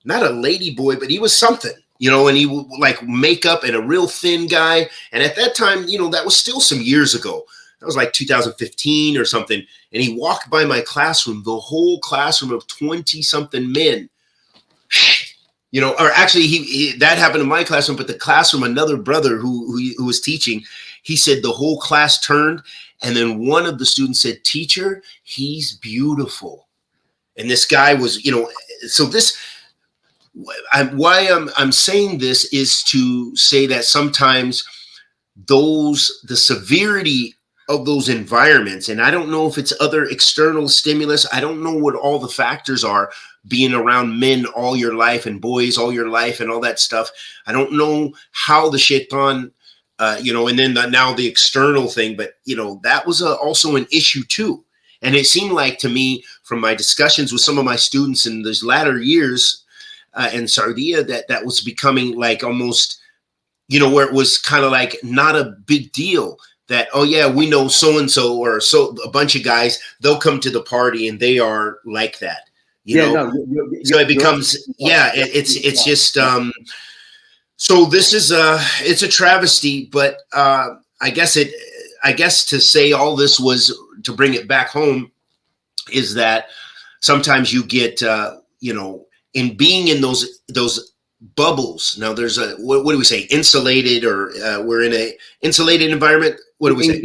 not a lady boy, but he was something, you know, and he would like makeup and a real thin guy. And at that time, you know, that was still some years ago. That was like 2015 or something. And he walked by my classroom, the whole classroom of 20 something men, you know, or actually that happened in my classroom, but the classroom, another brother who was teaching, he said the whole class turned. And then one of the students said, "Teacher, he's beautiful." And this guy was, you know, so this, why I'm saying this is to say that sometimes the severity of those environments, and I don't know if it's other external stimulus, I don't know what all the factors are, being around men all your life and boys all your life and all that stuff. I don't know how the shaitan, you know, and then now the external thing, but you know, that was also an issue too. And it seemed like to me from my discussions with some of my students in those latter years in Sardia, that was becoming like almost, you know, where it was kind of like not a big deal that, oh yeah, we know so-and-so or so a bunch of guys, they'll come to the party and they are like that, you know? No, so it becomes, yeah, it's just, so this is it's a travesty, but I guess to say all this was to bring it back home is that sometimes you get, you know, in being in those bubbles. Now there's a, what do we say? Insulated, or we're in a insulated environment. What do we say?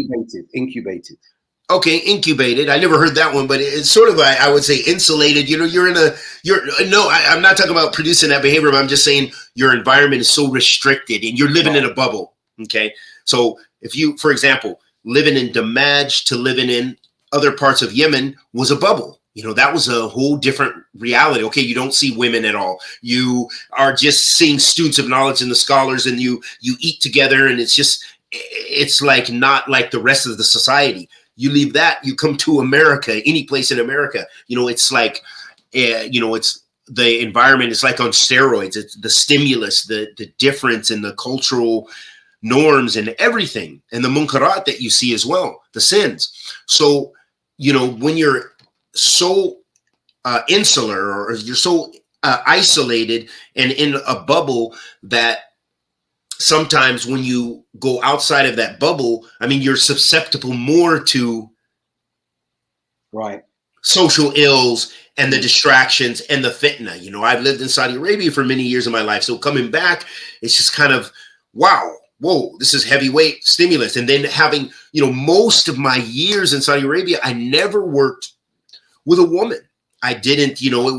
Incubated. Okay, incubated. I never heard that one, but it's sort of, I would say insulated. You know, I'm not talking about producing that behavior, but I'm just saying your environment is so restricted and you're living in a bubble. Okay. So if you, for example, living in Damaj to living in other parts of Yemen was a bubble. You know, that was a whole different reality. Okay, you don't see women at all. You are just seeing students of knowledge and the scholars, and you eat together, and it's like not like the rest of the society. You leave that, you come to America, any place in America, you know, it's like, you know, it's the environment is like on steroids. It's the stimulus, the difference in the cultural norms and everything, and the munkarat that you see as well, the sins. So, you know, when you're so insular, or you're so isolated and in a bubble, that sometimes when you go outside of that bubble, I mean, you're susceptible more to social ills and the distractions and the fitna. You know, I've lived in Saudi Arabia for many years of my life, so coming back, it's just kind of, wow, whoa, this is heavyweight stimulus. And then having, you know, most of my years in Saudi Arabia, I never worked with a woman. I didn't, you know, there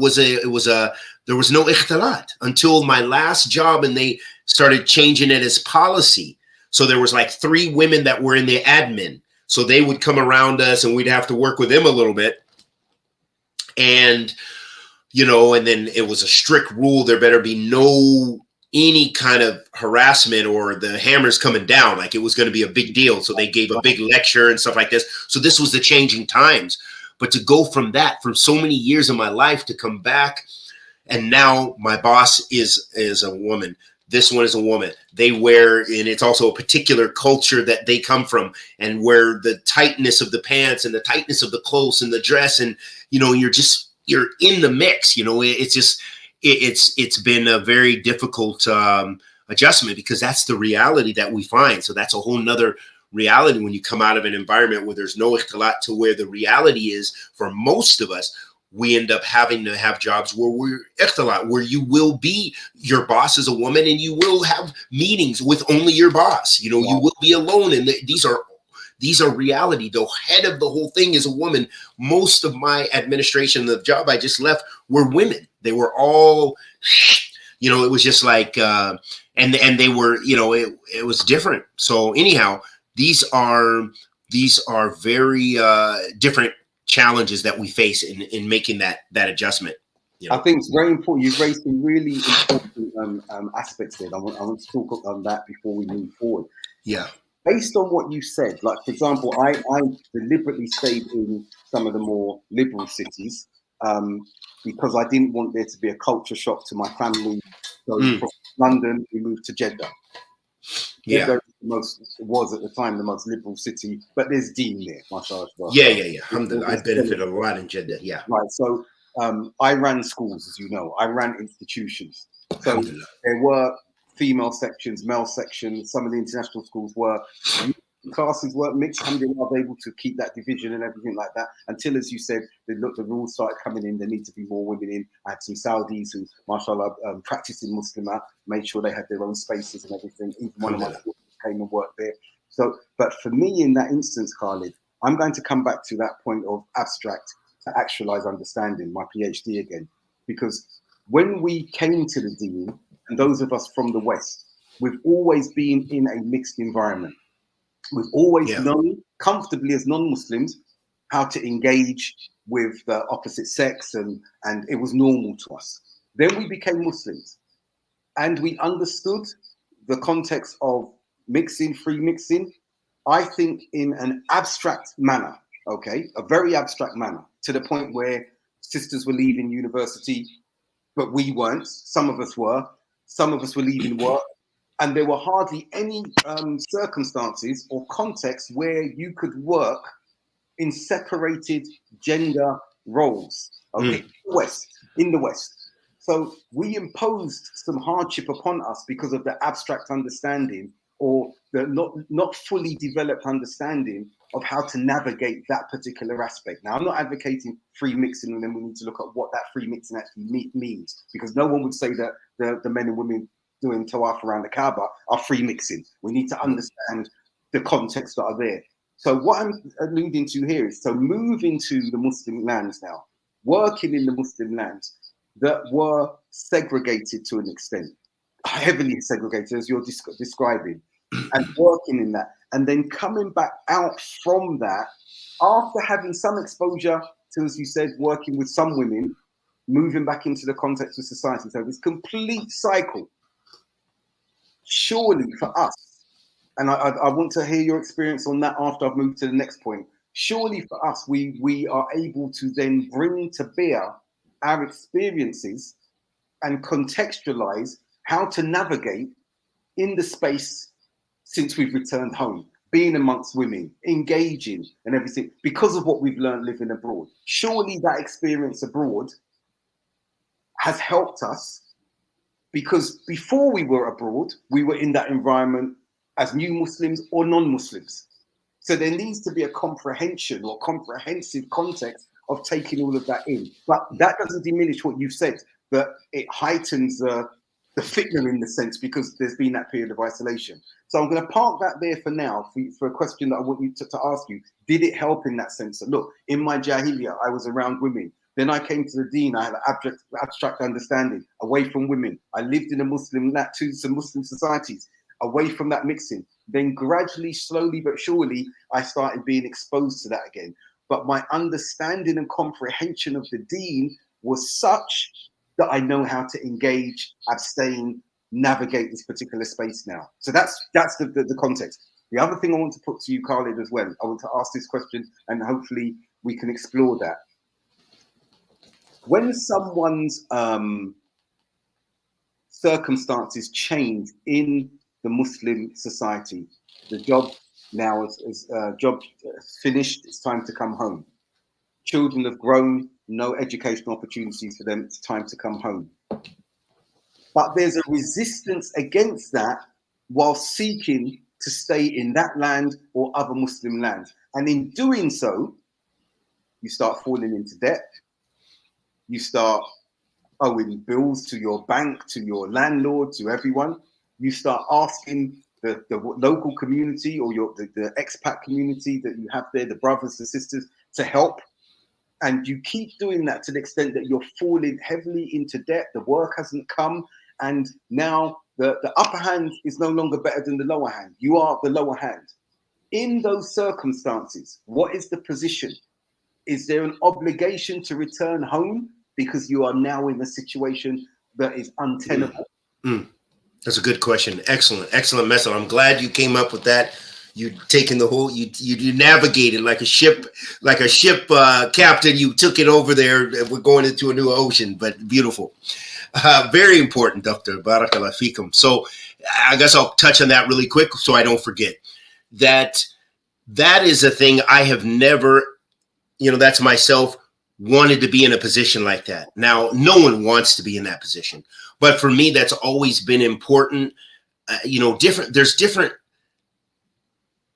was no ikhtilat until my last job, and they started changing it as policy. So there was like 3 women that were in the admin. So they would come around us and we'd have to work with them a little bit. And, you know, and then it was a strict rule. There better be any kind of harassment or the hammer's coming down. Like it was going to be a big deal. So they gave a big lecture and stuff like this. So this was the changing times. But to go from that, from so many years of my life, to come back, and now my boss is a woman. This one is a woman. They wear, and it's also a particular culture that they come from, and where the tightness of the pants and the tightness of the clothes and the dress, and, you know, you're in the mix, you know, it's just, it's been a very difficult adjustment, because that's the reality that we find. So that's a whole nother reality when you come out of an environment where there's no ikhtilat, to where the reality is for most of us, we end up having to have jobs where we're ikhtilat, where you will be, your boss is a woman, and you will have meetings with only your boss. You know, you will be alone, and these are reality. The head of the whole thing is a woman. Most of my administration, the job I just left, were women. They were all, you know, it was just like, and they were, you know, it was different. So anyhow, these are very different challenges that we face in making that adjustment. You know? I think it's very important. You've raised some really important aspects there. I want to talk on that before we move forward. Yeah. Based on what you said, like, for example, I deliberately stayed in some of the more liberal cities because I didn't want there to be a culture shock to my family. So from London, we moved to Jeddah. Yeah. Was at the time the most liberal city, but there's Dean there, mashallah. Yeah. Alhamdulillah. I benefited a lot in Jeddah. Yeah. Right. So I ran schools, as you know. I ran institutions. So Alhamdulillah. there were female sections, male sections. Some of the international schools were classes weren't mixed. Alhamdulillah, I was able to keep that division and everything like that until, as you said, the rules started coming in. There need to be more women in. I had some Saudis who, mashallah, practiced in Muslimah, made sure they had their own spaces and everything. Even one of my daughters came and worked there. So, but for me in that instance, Khalid, I'm going to come back to that point of abstract to actualize understanding, my PhD again, because when we came to the deen, and those of us from the West, we've always been in a mixed environment. We've always known comfortably as non-Muslims how to engage with the opposite sex, and it was normal to us. Then we became Muslims and we understood the context of mixing, free mixing, I think in an abstract manner, okay, a very abstract manner, to the point where sisters were leaving university, but we weren't. Some of us were. Some of us were leaving work. And there were hardly any circumstances or contexts where you could work in separated gender roles. Okay, in the West. So we imposed some hardship upon us because of the abstract understanding or the not fully developed understanding of how to navigate that particular aspect. Now, I'm not advocating free mixing, and then we need to look at what that free mixing actually means, because no one would say that the men and women doing tawaf around the Kaaba are free mixing. We need to understand the context that are there. So what I'm alluding to here is to move into the Muslim lands now, working in the Muslim lands that were segregated to an extent, heavily segregated as you're describing, and working in that, and then coming back out from that after having some exposure to, as you said, working with some women, moving back into the context of society. So this complete cycle. Surely for us, and I want to hear your experience on that after I've moved to the next point. Surely for us, we are able to then bring to bear our experiences and contextualize how to navigate in the space since we've returned home, being amongst women, engaging and everything, because of what we've learned living abroad. Surely that experience abroad has helped us, because before we were abroad, we were in that environment as new Muslims or non-Muslims. So there needs to be a comprehension or comprehensive context of taking all of that in. But that doesn't diminish what you've said, but it heightens the fitna in the sense, because there's been that period of isolation. So I'm going to park that there for now for a question that I want you to ask you. Did it help in that sense? That, look, in my Jahiliyyah, I was around women. Then I came to the deen. I had an abstract understanding away from women. I lived in some Muslim societies, away from that mixing. Then gradually, slowly but surely, I started being exposed to that again. But my understanding and comprehension of the deen was such that I know how to engage, abstain, navigate this particular space now. So that's the context. The other thing I want to put to you, Khalid, as well, I want to ask this question, and hopefully we can explore that. When someone's circumstances change in the Muslim society, the job now is finished, it's time to come home. Children have grown, no educational opportunities for them, it's time to come home. But there's a resistance against that while seeking to stay in that land or other Muslim lands. And in doing so, you start falling into debt. You start owing bills to your bank, to your landlord, to everyone. You start asking the local community or the expat community that you have there, the brothers and sisters, to help. And you keep doing that to the extent that you're falling heavily into debt. The work hasn't come. And now the upper hand is no longer better than the lower hand. You are the lower hand. In those circumstances, what is the position? Is there an obligation to return home because you are now in a situation that is untenable? That's a good question. Excellent message. I'm glad you came up with that. You taken the whole, you navigated like a ship captain. You took it over there. We're going into a new ocean, but beautiful. Very important, Dr. Barakallah Fikum. So I guess I'll touch on that really quick so I don't forget that. That is a thing I have never, that's myself, wanted to be in a position like that. Now, no one wants to be in that position, but for me, that's always been important. There's different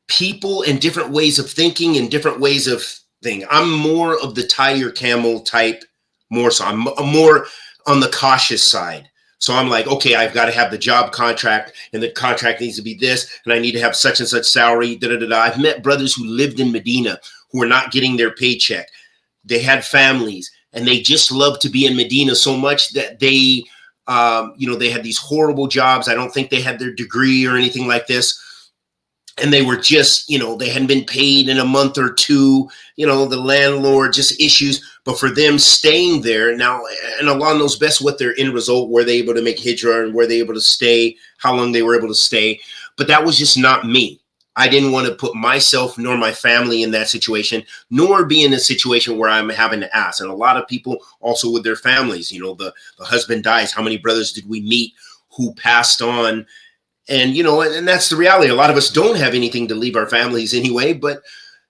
people and different ways of thinking and different ways of thing. I'm more of the tie your camel type, more so. I'm more on the cautious side. So I'm like, okay, I've got to have the job contract, and the contract needs to be this, and I need to have such and such salary. Da, da, da, da. I've met brothers who lived in Medina who were not getting their paycheck. They had families, and they just loved to be in Medina so much that they, they had these horrible jobs. I don't think they had their degree or anything like this. And they were just, they hadn't been paid in a month or two, the landlord, just issues. But for them staying there now, and Allah knows best what their end result, were they able to make HIJRA and were they able to stay, how long they were able to stay. But that was just not me. I didn't want to put myself nor my family in that situation, nor be in a situation where I'm having to ask. And a lot of people also with their families, the husband dies. How many brothers did we meet who passed on? And, and that's the reality. A lot of us don't have anything to leave our families anyway, but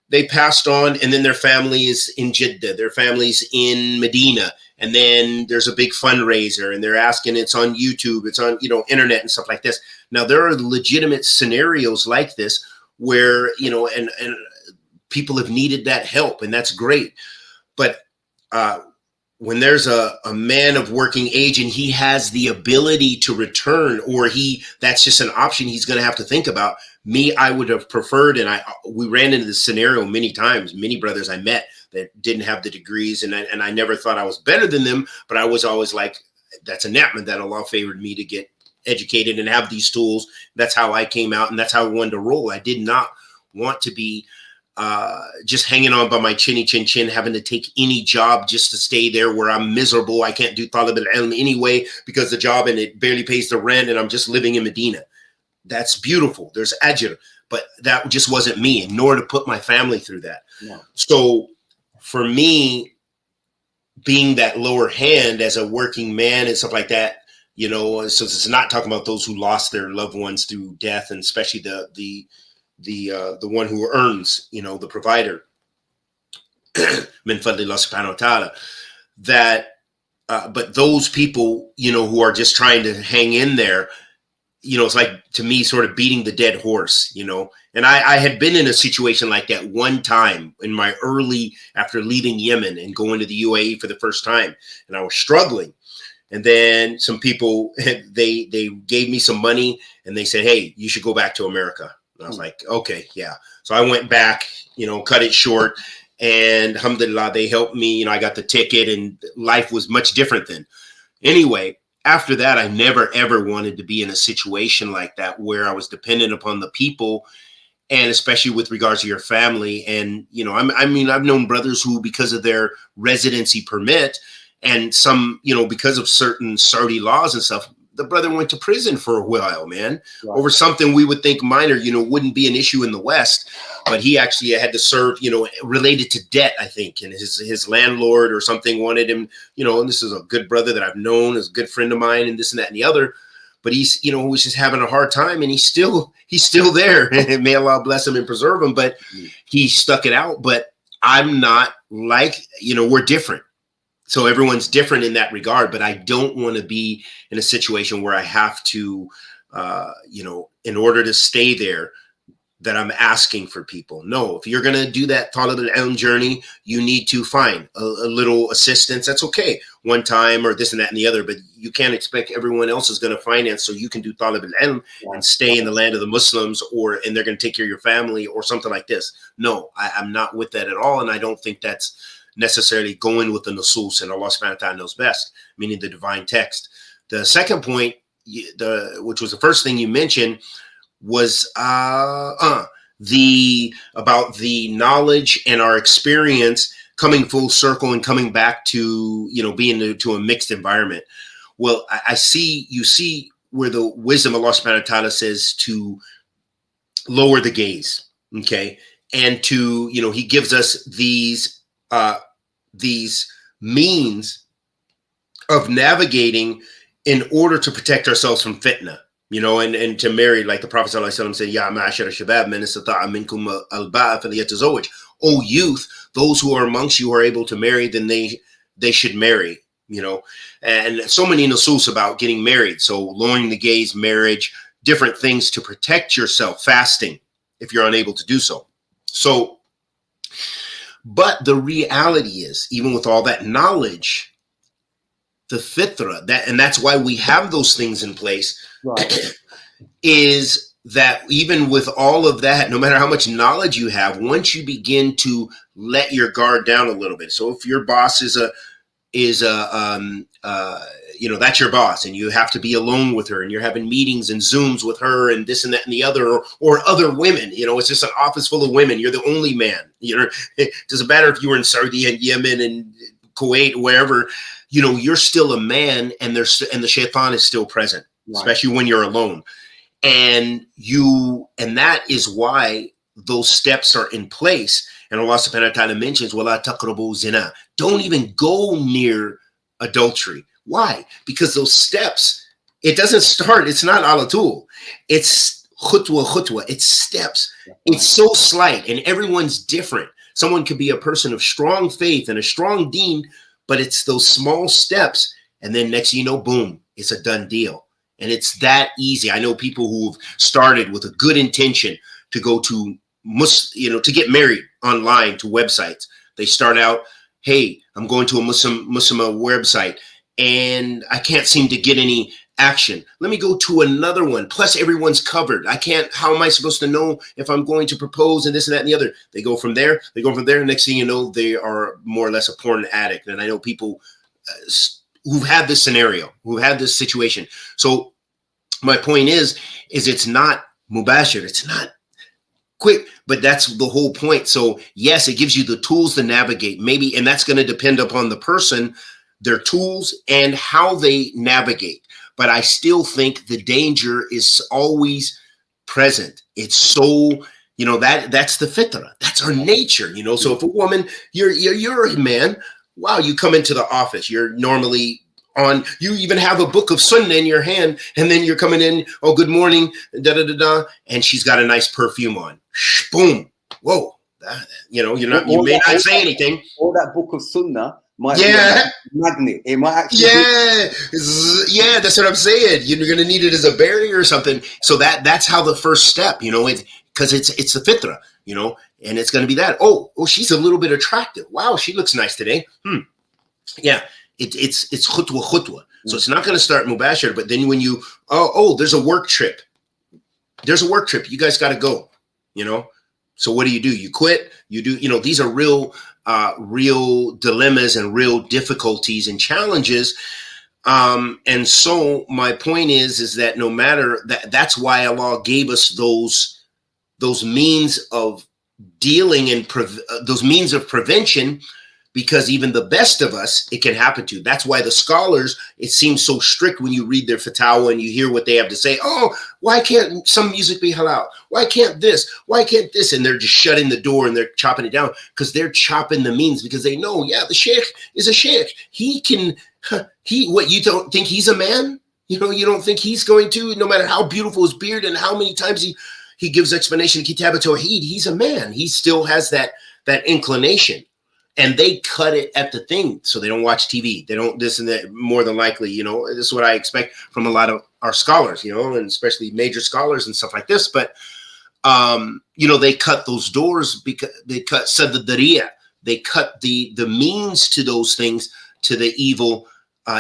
they passed on, and then their family is in Jeddah, their family's in Medina. And then there's a big fundraiser, and they're asking, it's on YouTube, it's on, internet and stuff like this. Now, there are legitimate scenarios like this where, and people have needed that help, and that's great. But when there's a man of working age and he has the ability to return, or that's just an option he's going to have to think about. Me, I would have preferred, and we ran into this scenario many times, many brothers I met that didn't have the degrees, and I never thought I was better than them, but I was always like, that's a ni'mah that Allah favored me to get educated and have these tools. That's how I came out, and that's how I wanted to roll. I did not want to be just hanging on by my chinny chin chin, having to take any job just to stay there where I'm miserable. I can't do talib al-ilm anyway because the job and it barely pays the rent, and I'm just living in Medina. That's beautiful. There's HIJRA, but that just wasn't me, and nor to put my family through that. No. So for me, being that lower hand as a working man and stuff like that, so it's not talking about those who lost their loved ones through death, and especially the one who earns, the provider, min fadlillah subhanahu wa ta'ala, that, but those people, who are just trying to hang in there, it's like, to me, sort of beating the dead horse, and I had been in a situation like that one time in my after leaving Yemen and going to the UAE for the first time, and I was struggling. And then some people, they gave me some money, and they said, hey, you should go back to America. And I was like, okay, yeah. So I went back, cut it short, and alhamdulillah, they helped me. I got the ticket, and life was much different then. Anyway, after that, I never, ever wanted to be in a situation like that where I was dependent upon the people, and especially with regards to your family. And, I've known brothers who, because of their residency permit and some, because of certain Saudi laws and stuff, the brother went to prison for a while, man, right, over something we would think minor, wouldn't be an issue in the West, but he actually had to serve, related to debt, I think, and his landlord or something wanted him, and this is a good brother that I've known, is a good friend of mine, and this and that and the other, but he's, was just having a hard time, and he's still there. May Allah bless him and preserve him, but he stuck it out. But I'm not like, we're different. So everyone's different in that regard, but I don't want to be in a situation where I have to, in order to stay there, that I'm asking for people. No, if you're going to do that talib al-ilm journey, you need to find a little assistance. That's okay, one time or this and that and the other, but you can't expect everyone else is going to finance so you can do talib al-ilm and stay in the land of the Muslims, and they're going to take care of your family or something like this. No, I'm not with that at all, and I don't think that's necessarily going with the nusus, and Allah subhanahu wa ta'ala knows best, meaning the divine text. The second point, which was the first thing you mentioned, was about the knowledge and our experience coming full circle and coming back to, being to a mixed environment. Well, you see where the wisdom of Allah subhanahu wa ta'ala says to lower the gaze, okay? And to, he gives us these means of navigating in order to protect ourselves from fitna, and to marry, like the Prophet ﷺ said, Ya ma'ashara shabab, man istata'a minkum al-ba'a falyatazawwaj. O youth, those who are amongst you who are able to marry, then they should marry, and so many nusus about getting married. So lowering the gaze, marriage, different things to protect yourself, fasting, if you're unable to do so. So, but the reality is, even with all that knowledge, the fitra, and that's why we have those things in place, right, is that even with all of that, no matter how much knowledge you have, once you begin to let your guard down a little bit. So if your boss is that's your boss, and you have to be alone with her, and you're having meetings and Zooms with her and this and that and the other, or other women, it's just an office full of women. You're the only man. It doesn't matter if you were in Saudi and Yemen and Kuwait, wherever, you're still a man, and the shaitan is still present, right, especially when you're alone. And that is why those steps are in place. And Allah subhanahu wa ta'ala mentions, وَلَا تَقْرَبُوا زِنَا. Don't even go near adultery. Why? Because those steps, it doesn't start, it's not ala tul. It's khutwa. It's steps. It's so slight, and everyone's different. Someone could be a person of strong faith and a strong deen, but it's those small steps, and then next thing you know, boom, it's a done deal. And it's that easy. I know people who've started with a good intention to go to to get married online to websites. They start out, hey, I'm going to a Muslim website, and I can't seem to get any action. Let me go to another one. Plus, everyone's covered. How am I supposed to know if I'm going to propose and this and that and the other? They go from there. Next thing you know, they are more or less a porn addict. And I know people who've had this scenario, who've had this situation. So my point is it's not mubashir. It's not quick, but that's the whole point. So yes, it gives you the tools to navigate, maybe, and that's going to depend upon the person, their tools, and how they navigate. But I still think the danger is always present. It's so, that's the fitra. That's our nature, So if a woman, you're a man, wow, you come into the office, you're normally you even have a book of sunnah in your hand, and then you're coming in, oh, good morning, and she's got a nice perfume on. Boom. Whoa. You may not say anything. Or that book of sunnah might be a magnet. It might actually that's what I'm saying. You're going to need it as a barrier or something. So that's how the first step, because it's the fitra, and it's going to be that. Oh, she's a little bit attractive. Wow, she looks nice today. Yeah. It's khutwa. So it's not going to start mubashir, but then when you, there's a work trip. You guys got to go, So what do? You quit. You do, these are real dilemmas and real difficulties and challenges. And so my point is that no matter that's why Allah gave us those means of dealing and those means of prevention, because even the best of us, it can happen to. That's why the scholars, it seems so strict when you read their fatwa and you hear what they have to say. Oh, why can't some music be halal? Why can't this? Why can't this? And they're just shutting the door and they're chopping it down, because they're chopping the means, because they know, the sheikh is a sheikh. He can, what, you don't think he's a man? You don't think he's going to, no matter how beautiful his beard and how many times he gives explanation, Kitab al-Tawheed, he's a man. He still has that inclination. And they cut it at the thing, so they don't watch TV. They don't this and that, more than likely, this is what I expect from a lot of our scholars, and especially major scholars and stuff like this. But, they cut those doors, because they cut sadadariya. They cut the means to those things, to the evil,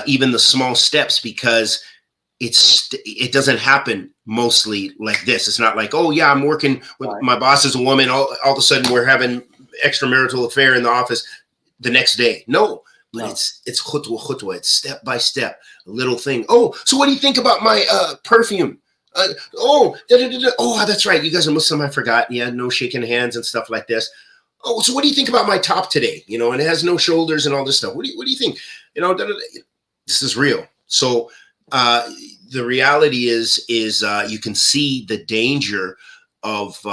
even the small steps, because it doesn't happen mostly like this. It's not like, oh yeah, I'm working with my boss is a woman. All of a sudden we're having extramarital affair in the office the next day. No, but it's khutwa. It's step by step, a little thing. Oh, so what do you think about my perfume? Oh, that's right. You guys are Muslim. I forgot. Yeah, no shaking hands and stuff like this. Oh, so what do you think about my top today? And it has no shoulders and all this stuff. What do you think? This is real. So the reality is you can see the danger of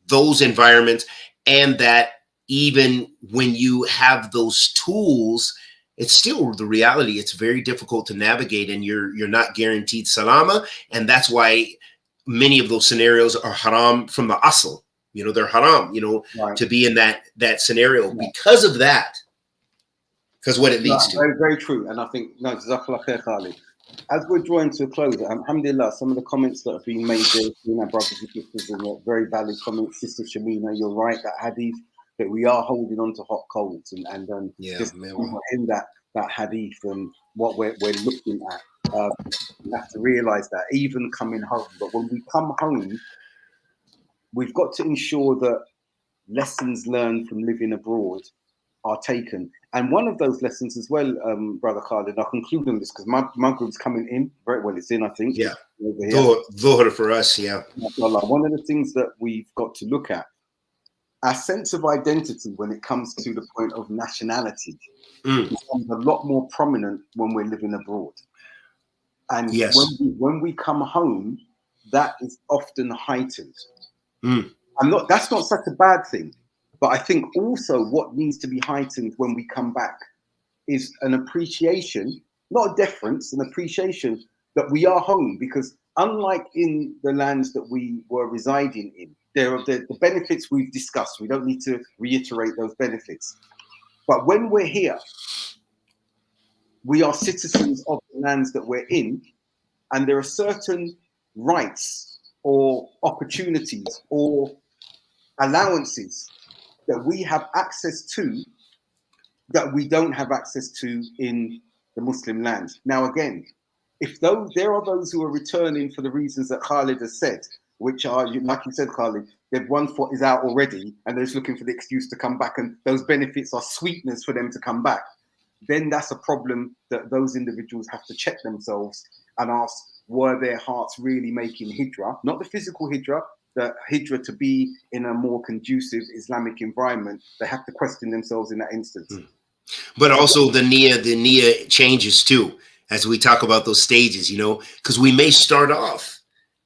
those environments. And that even when you have those tools it's still the reality. It's very difficult to navigate, and you're not guaranteed salama. And that's why many of those scenarios are haram from the asl. You know, they're haram, you know, Right. to be in that scenario because of that. Because what it leads to. Very, very true. And I think, no, Jazakallah khair, Khalid. As we're drawing to a close, alhamdulillah, some of the comments that have been made there, you know, brothers and sisters, and very valid comments. Sister Shamina, you're right, that hadith, that we are holding on to hot coals, and just in that hadith and what we're looking at, we have to realize that even coming home, but when we come home, we've got to ensure that lessons learned from living abroad are taken. And one of those lessons as well, Brother Khalid, I'll conclude on this because my group's coming in very well. It's in, I think. Yeah. Dhuhr for us, yeah. One of the things that we've got to look at, our sense of identity when it comes to the point of nationality becomes a lot more prominent when we're living abroad. And when we come home, that is often heightened. That's not such a bad thing. But I think also what needs to be heightened when we come back is an appreciation, not a deference, an appreciation that we are home. Because unlike in the lands that we were residing in, there are the benefits we've discussed. We don't need to reiterate those benefits. But when we're here, we are citizens of the lands that we're in, and there are certain rights or opportunities or allowances that we have access to that we don't have access to in the Muslim lands. Now, again, if there are those who are returning for the reasons that Khalid has said, which are, like you said, Khalid, their one foot is out already and they're just looking for the excuse to come back, and those benefits are sweetness for them to come back, then that's a problem that those individuals have to check themselves and ask, were their hearts really making hijra? Not the physical hijra, the hijra to be in a more conducive Islamic environment. They have to question themselves in that instance. But also the niyyah changes too, as we talk about those stages, you know, because we may start off,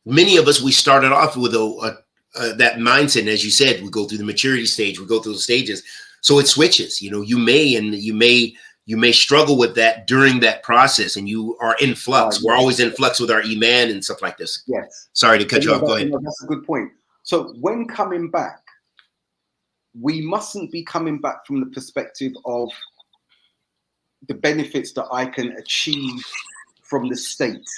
many of us, we started off with that mindset. And as you said, we go through the maturity stage, we go through the stages. So it switches, you know, you may struggle with that during that process, and you are in flux. We're always in flux with our iman and stuff like this. Yes. Sorry to cut you off. Go ahead. That's a good point. So when coming back, we mustn't be coming back from the perspective of the benefits that I can achieve from the state.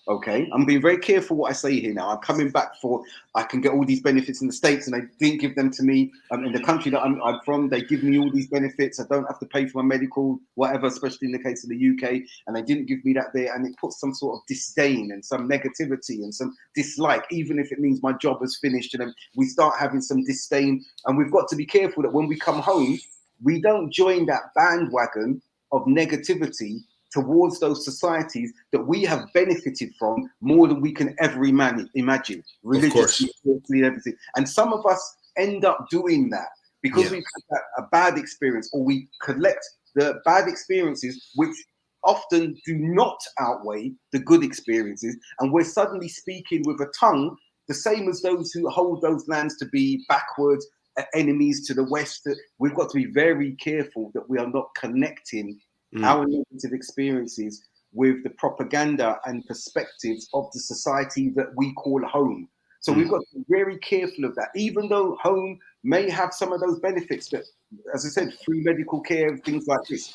Okay, I'm being very careful what I say here now. I'm coming back for, I can get all these benefits in the States and they didn't give them to me. In the country that I'm from, they give me all these benefits. I don't have to pay for my medical, whatever, especially in the case of the UK. And they didn't give me that there. And it puts some sort of disdain and some negativity and some dislike, even if it means my job has finished. And then we start having some disdain. And we've got to be careful that when we come home, we don't join that bandwagon of negativity towards those societies that we have benefited from more than we can ever imagine, religiously, spiritually, everything. And some of us end up doing that because we've had a bad experience, or we collect the bad experiences, which often do not outweigh the good experiences. And we're suddenly speaking with a tongue, the same as those who hold those lands to be backwards, enemies to the West. We've got to be very careful that we are not connecting our negative experiences with the propaganda and perspectives of the society that we call home. So we've got to be very careful of that, even though home may have some of those benefits that, as I said, free medical care and things like this.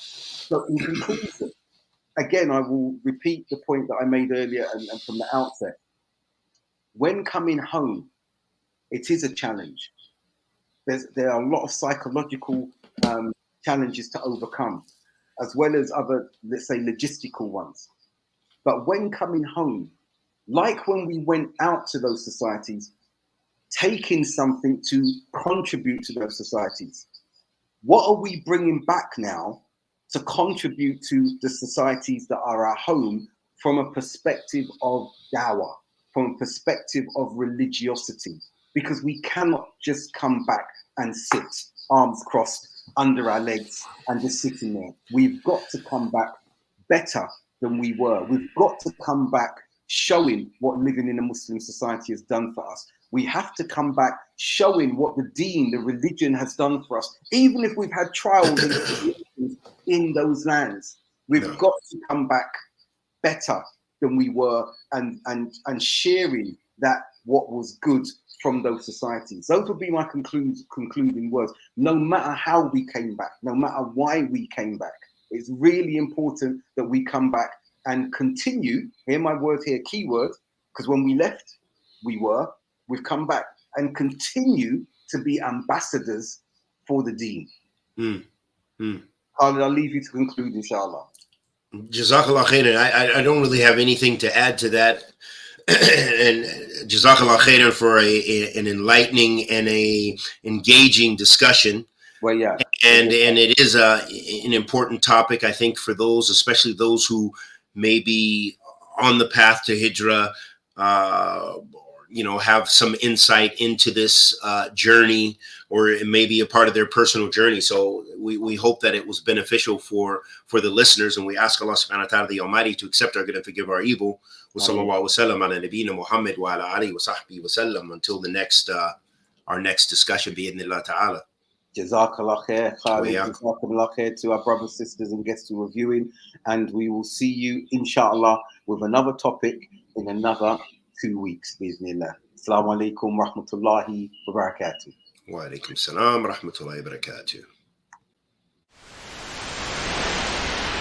So in conclusion, again, I will repeat the point that I made earlier and from the outset. When coming home, it is a challenge. There are a lot of psychological challenges to overcome, as well as other, let's say, logistical ones. But when coming home, like when we went out to those societies, taking something to contribute to those societies, what are we bringing back now to contribute to the societies that are our home from a perspective of dawah, from a perspective of religiosity? Because we cannot just come back and sit, arms crossed, under our legs and just sitting there. We've got to come back better than we were. We've got to come back showing what living in a Muslim society has done for us. We have to come back showing what the deen, the religion has done for us. Even if we've had trials and tribulations in those lands, we've got to come back better than we were, and sharing that what was good from those societies. Those would be my concluding words. No matter how we came back, no matter why we came back, it's really important that we come back and continue. Hear my word here, keyword, because when we left, we've come back and continue to be ambassadors for the deen. Khalid, I'll leave you to conclude, inshallah. Jazakallah khairan. I don't really have anything to add to that. And Jazakallah khairan for an enlightening and a engaging discussion. Well, yeah. And it is an important topic, I think, for those, especially those who may be on the path to Hijra, have some insight into this journey, or it may be a part of their personal journey. So we hope that it was beneficial for the listeners, and we ask Allah subhanahu wa ta'ala the Almighty to accept our good and forgive our evil. Wa sallallahu wa sallam ala nabiyyina Muhammad wa ala alihi wa sahbihi wa sallam, until the next our next discussion, bi'idhnillah ta'ala. Jazakallah khair, Khalid. Jazakallah khair to our brothers, sisters, and guests who are viewing. And we will see you, inshallah, with another topic in another 2 weeks, bi'idhnillah. Assalamu alaikum wa rahmatullahi wa barakatuh. Wa alaikum salam wa rahmatullahi wa barakatuh.